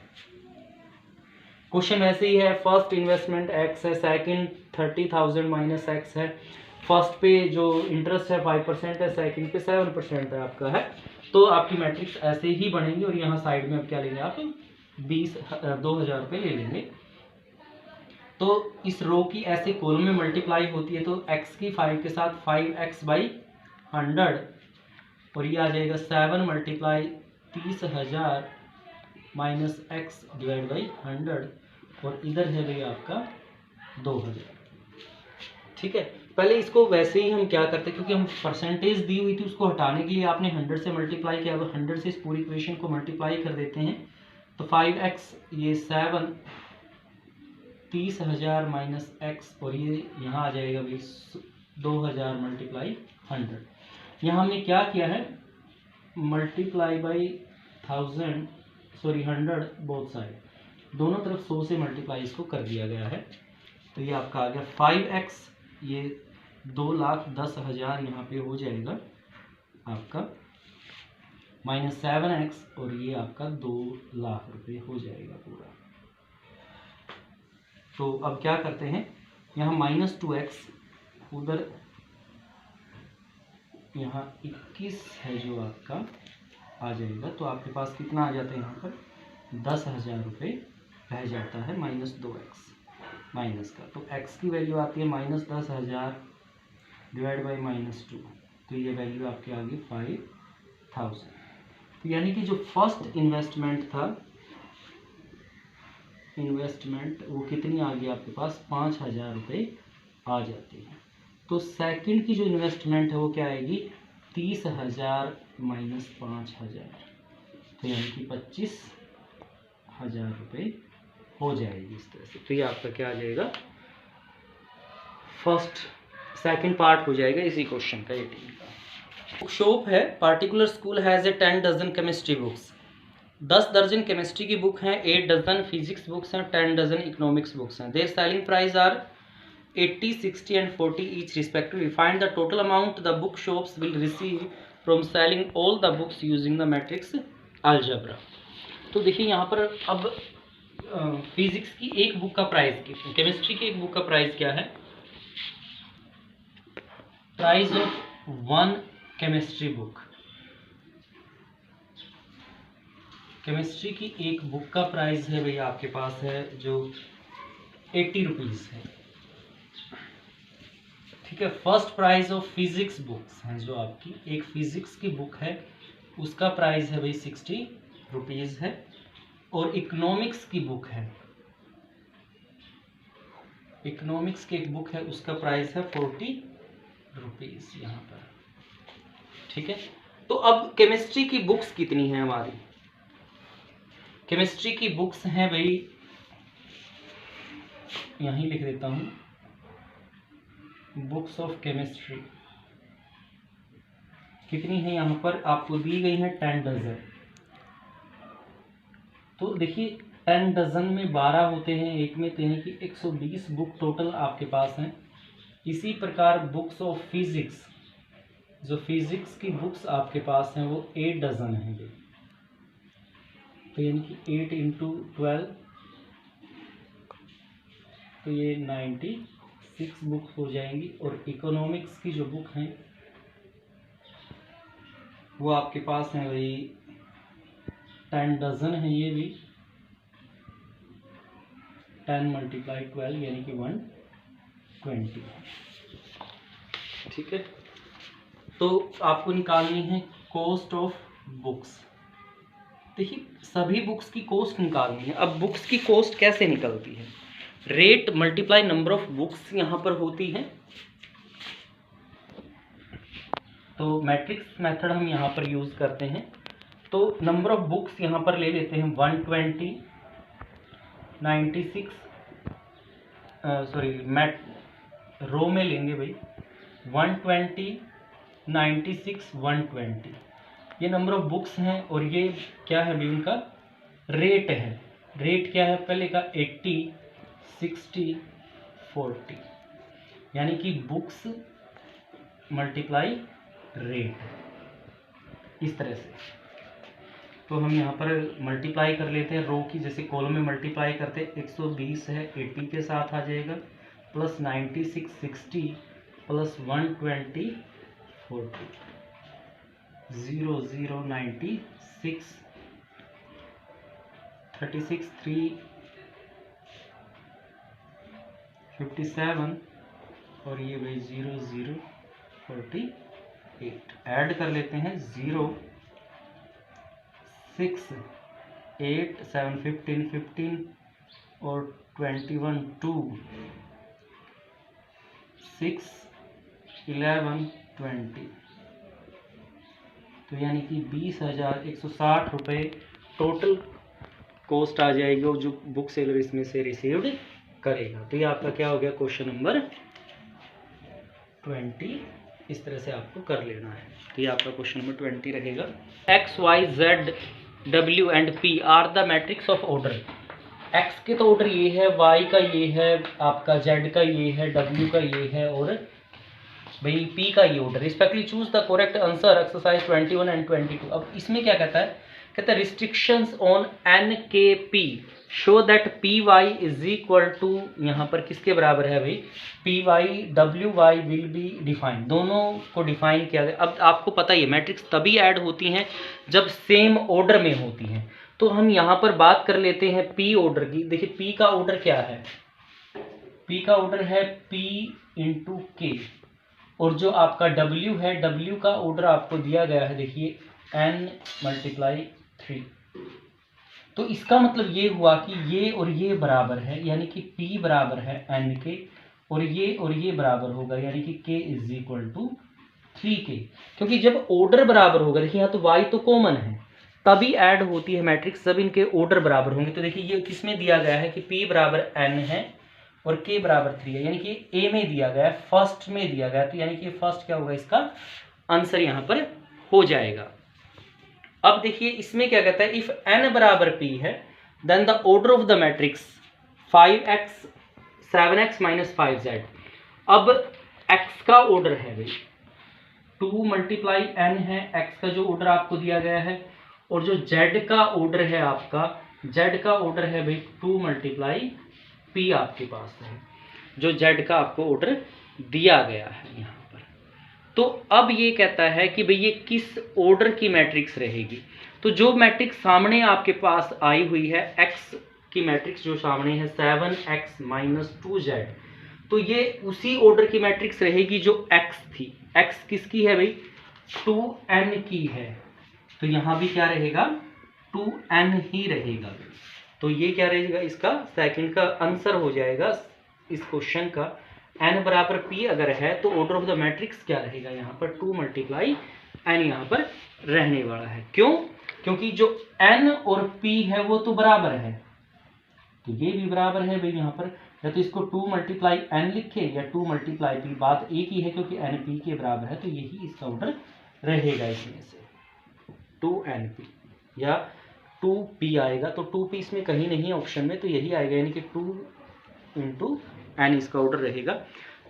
क्वेश्चन वैसे ही है, फर्स्ट इन्वेस्टमेंट एक्स है, सेकंड 30,000 माइनस एक्स है, फर्स्ट पे जो इंटरेस्ट है 5% है, सेकंड पे 7% है आपका है। तो आपकी मैट्रिक्स ऐसे ही बनेंगे और यहाँ साइड में अब क्या लेंगे आप 2,000 रुपये ले लेंगे। तो इस रो की ऐसे कॉलम में मल्टीप्लाई होती है तो x की 5 के साथ 5x/100 और ये आ जाएगा 7 multiply 30,000 minus x divide by 100 और इधर है भाई आपका 2,000। ठीक है, पहले इसको वैसे ही हम क्या करते हैं, क्योंकि हम परसेंटेज दी हुई थी उसको हटाने के लिए आपने 100 से मल्टीप्लाई किया, अब 100 से इस पूरी इक्वेशन को मल्टीप्लाई कर देते हैं तो 5x ये 7 30,000 माइनस एक्स और ये यहाँ आ जाएगा भाई 2,000 मल्टीप्लाई 100। यहाँ हमने क्या किया है multiply by 1000 sorry 100 both side, दोनों तरफ 100 से मल्टीप्लाई इसको कर दिया गया है। तो ये आपका आ गया 5x, ये 2,10,000 यहाँ पे हो जाएगा आपका, -7x और ये आपका 2 लाख रुपए हो जाएगा पूरा। तो अब क्या करते हैं, यहाँ -2x, उधर यहाँ 21 है जो आपका आ जाएगा, तो आपके पास कितना आ जाता है यहाँ पर 10,000 रुपये रह जाता है, -2x माइनस का। तो x की वैल्यू आती है -10,000 डिवाइड बाई -2, तो ये वैल्यू आपकी आ गई 5,000। तो यानी कि जो फर्स्ट इन्वेस्टमेंट था, इन्वेस्टमेंट वो कितनी आ गई आपके पास 5,000 रुपये आ जाती है। तो सेकंड की जो इन्वेस्टमेंट है वो क्या आएगी 30,000 माइनस 5,000, तो यानी कि 25,000 रुपये हो जाएगी इस तरह से। तो ये आपका क्या आ जाएगा, सेकंड पार्ट हो जाएगा इसी क्वेश्चन का 18 का। बुक शॉप है, particular school has a 10 dozen chemistry books, 10 दर्जन केमिस्ट्री की बुक हैं, 8 डजन फिजिक्स बुक्स हैं, 10 डजन इकोनॉमिक्स बुक्स हैं। Their selling price are 80, 60 and 40 each respectively. Find the total amount the book shops will receive from selling all the books using the matrix algebra. तो देखिए यहाँ पर अब physics की एक book का प्राइस, केमिस्ट्री की एक बुक का प्राइस क्या है, price of 1 chemistry book, chemistry की एक बुक का प्राइस है भैया आपके पास है जो 80 रुपीज़ है, ठीक है। First price of physics books हैं जो आपकी एक फिजिक्स की बुक है उसका प्राइस है भाई 60 रुपीज़ है, और इकोनॉमिक्स की बुक है, इकोनॉमिक्स की एक बुक है उसका प्राइस है 40 रुपीज़ यहाँ पर, ठीक है। तो अब केमिस्ट्री की बुक्स कितनी हैं हमारी, केमिस्ट्री की बुक्स हैं भाई, यहीं लिख देता हूँ, बुक्स ऑफ केमिस्ट्री कितनी है यहाँ पर आपको दी गई है 10 डजन। तो देखिए 10 डजन में 12 होते हैं, एक में तो यानी कि 120 बुक टोटल आपके पास हैं। इसी प्रकार बुक्स ऑफ फिजिक्स, जो फिजिक्स की बुक्स आपके पास हैं वो 8 डजन हैं, तो यानी कि 8 × 12, तो ये 96 बुक हो जाएंगी। और इकोनॉमिक्स की जो बुक हैं वो आपके पास हैं वही 10 डजन है, ये भी 10 × 12 यानी कि 120, ठीक है। तो आपको निकालनी है कॉस्ट ऑफ बुक्स। देखिए सभी बुक्स की कॉस्ट निकालनी है। अब बुक्स की कॉस्ट कैसे निकलती है, rate multiply number of books यहाँ पर होती है, तो मैट्रिक्स मेथड हम यहाँ पर यूज़ करते हैं। तो नंबर ऑफ बुक्स यहाँ पर ले लेते हैं 120, 96, सॉरी मैट रो में लेंगे भाई 120, 96, 120, ये नंबर ऑफ बुक्स हैं। और ये क्या है भाई उनका रेट है, रेट क्या है पहले का 80, 60, 40, यानी कि बुक्स मल्टीप्लाई रेट, इस तरह से। तो हम यहाँ पर मल्टीप्लाई कर लेते हैं रो की, जैसे कॉलम में मल्टीप्लाई करते हैं 120 है 80 के साथ आ जाएगा, प्लस 96 60, प्लस 120 40, 0 0 96, 36 3 57, और ये भाई 0 0 48। ऐड कर लेते हैं 0 6 8 7 15 15 और 21 2 6 11 20, तो यानी कि 20,160 रुपये टोटल कॉस्ट आ जाएगी और जो बुक सेलर इसमें से रिसीव्ड करेगा। तो ये आपका क्या हो गया क्वेश्चन नंबर 20, इस तरह से आपको कर लेना है। तो ये आपका क्वेश्चन नंबर 20 रहेगा। XYZ W and P are the matrix of order. X के तो ऑर्डर ये है, Y का ये है, आपका Z का ये है, W का ये है और भाई P का ये order. Respectively choose the correct answer exercise 21 and 22। अब इसमें क्या कहता है, कहता है restrictions on n k p show that p y is equal to, यहाँ पर किसके बराबर है भाई, पी वाई डब्ल्यू वाई विल बी डिफाइंड, दोनों को डिफाइन किया गया। अब आपको पता ही है मैट्रिक्स तभी ऐड होती हैं जब सेम ऑर्डर में होती हैं। तो हम यहाँ पर बात कर लेते हैं पी ऑर्डर की। देखिए पी का ऑर्डर क्या है, पी का ऑर्डर है पी इंटू के, और जो आपका W है, W का ऑर्डर आपको दिया गया है, देखिए n मल्टीप्लाई 3। तो इसका मतलब ये हुआ कि ये और ये बराबर है, यानी कि P बराबर है n के, और ये बराबर होगा, यानी कि K is equal to 3K। क्योंकि जब ऑर्डर बराबर होगा, देखिए यहाँ तो Y तो कॉमन है, तभी ऐड होती है मैट्रिक्स जब इनके ऑर्डर बराबर होंगे। तो देखिए ये किसमें दिया गया है कि P बराबर n है और K बराबर 3 है, यानी कि A में दिया गया है, फर्स्ट में दिया गया है, तो यानी कि फर्स्ट क्या होगा, इसका आंसर यहाँ पर हो जाएगा। अब देखिए इसमें क्या कहता है, इफ n बराबर P है then the order of the matrix 5x 7x minus 5z। अब x का ऑर्डर है भाई 2 मल्टीप्लाई n है, x का जो ऑर्डर आपको दिया गया है, और जो z का ऑर्डर है आपका, z का ऑर्डर है भाई 2 मल्टीप्लाई P आपके पास है, जो z का आपको ऑर्डर दिया गया है यहाँ पर। तो अब ये कहता है कि भाई ये किस ऑर्डर की मैट्रिक्स रहेगी। तो जो मैट्रिक्स सामने आपके पास आई हुई है, x की मैट्रिक्स जो सामने है 7x माइनस 2z, तो ये उसी ऑर्डर की मैट्रिक्स रहेगी जो x थी। x किसकी है भाई, 2n की है, तो यहाँ भी क्या रहेगा, 2n ही रहेगा। तो ये क्या रहेगा, इसका सेकंड का आंसर हो जाएगा इस क्वेश्चन का। n बराबर p अगर है तो ऑर्डर ऑफ द मैट्रिक्स क्या रहेगा, यहाँ पर 2 मल्टीप्लाई n यहाँ पर रहने वाला है। क्यों, क्योंकि जो n और p है वो तो बराबर है, तो ये भी बराबर है भाई यहाँ पर, या तो इसको 2 मल्टीप्लाई n लिखे या 2 मल्टीप्लाई p, बात एक ही है क्योंकि n p के बराबर है, तो यही इसका ऑर्डर रहेगा। इसमें से 2np या 2p आएगा, तो 2p इसमें कहीं नहीं है ऑप्शन में, तो यही आएगा, यानी कि 2 इंटू n इसका ऑर्डर रहेगा।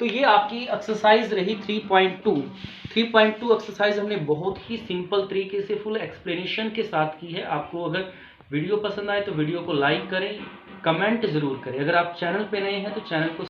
तो ये आपकी एक्सरसाइज रही 3.2 एक्सरसाइज हमने बहुत ही सिंपल तरीके से फुल एक्सप्लेनेशन के साथ की है। आपको अगर वीडियो पसंद आए तो वीडियो को लाइक करें, कमेंट जरूर करें। अगर आप चैनल पे नए हैं तो चैनल को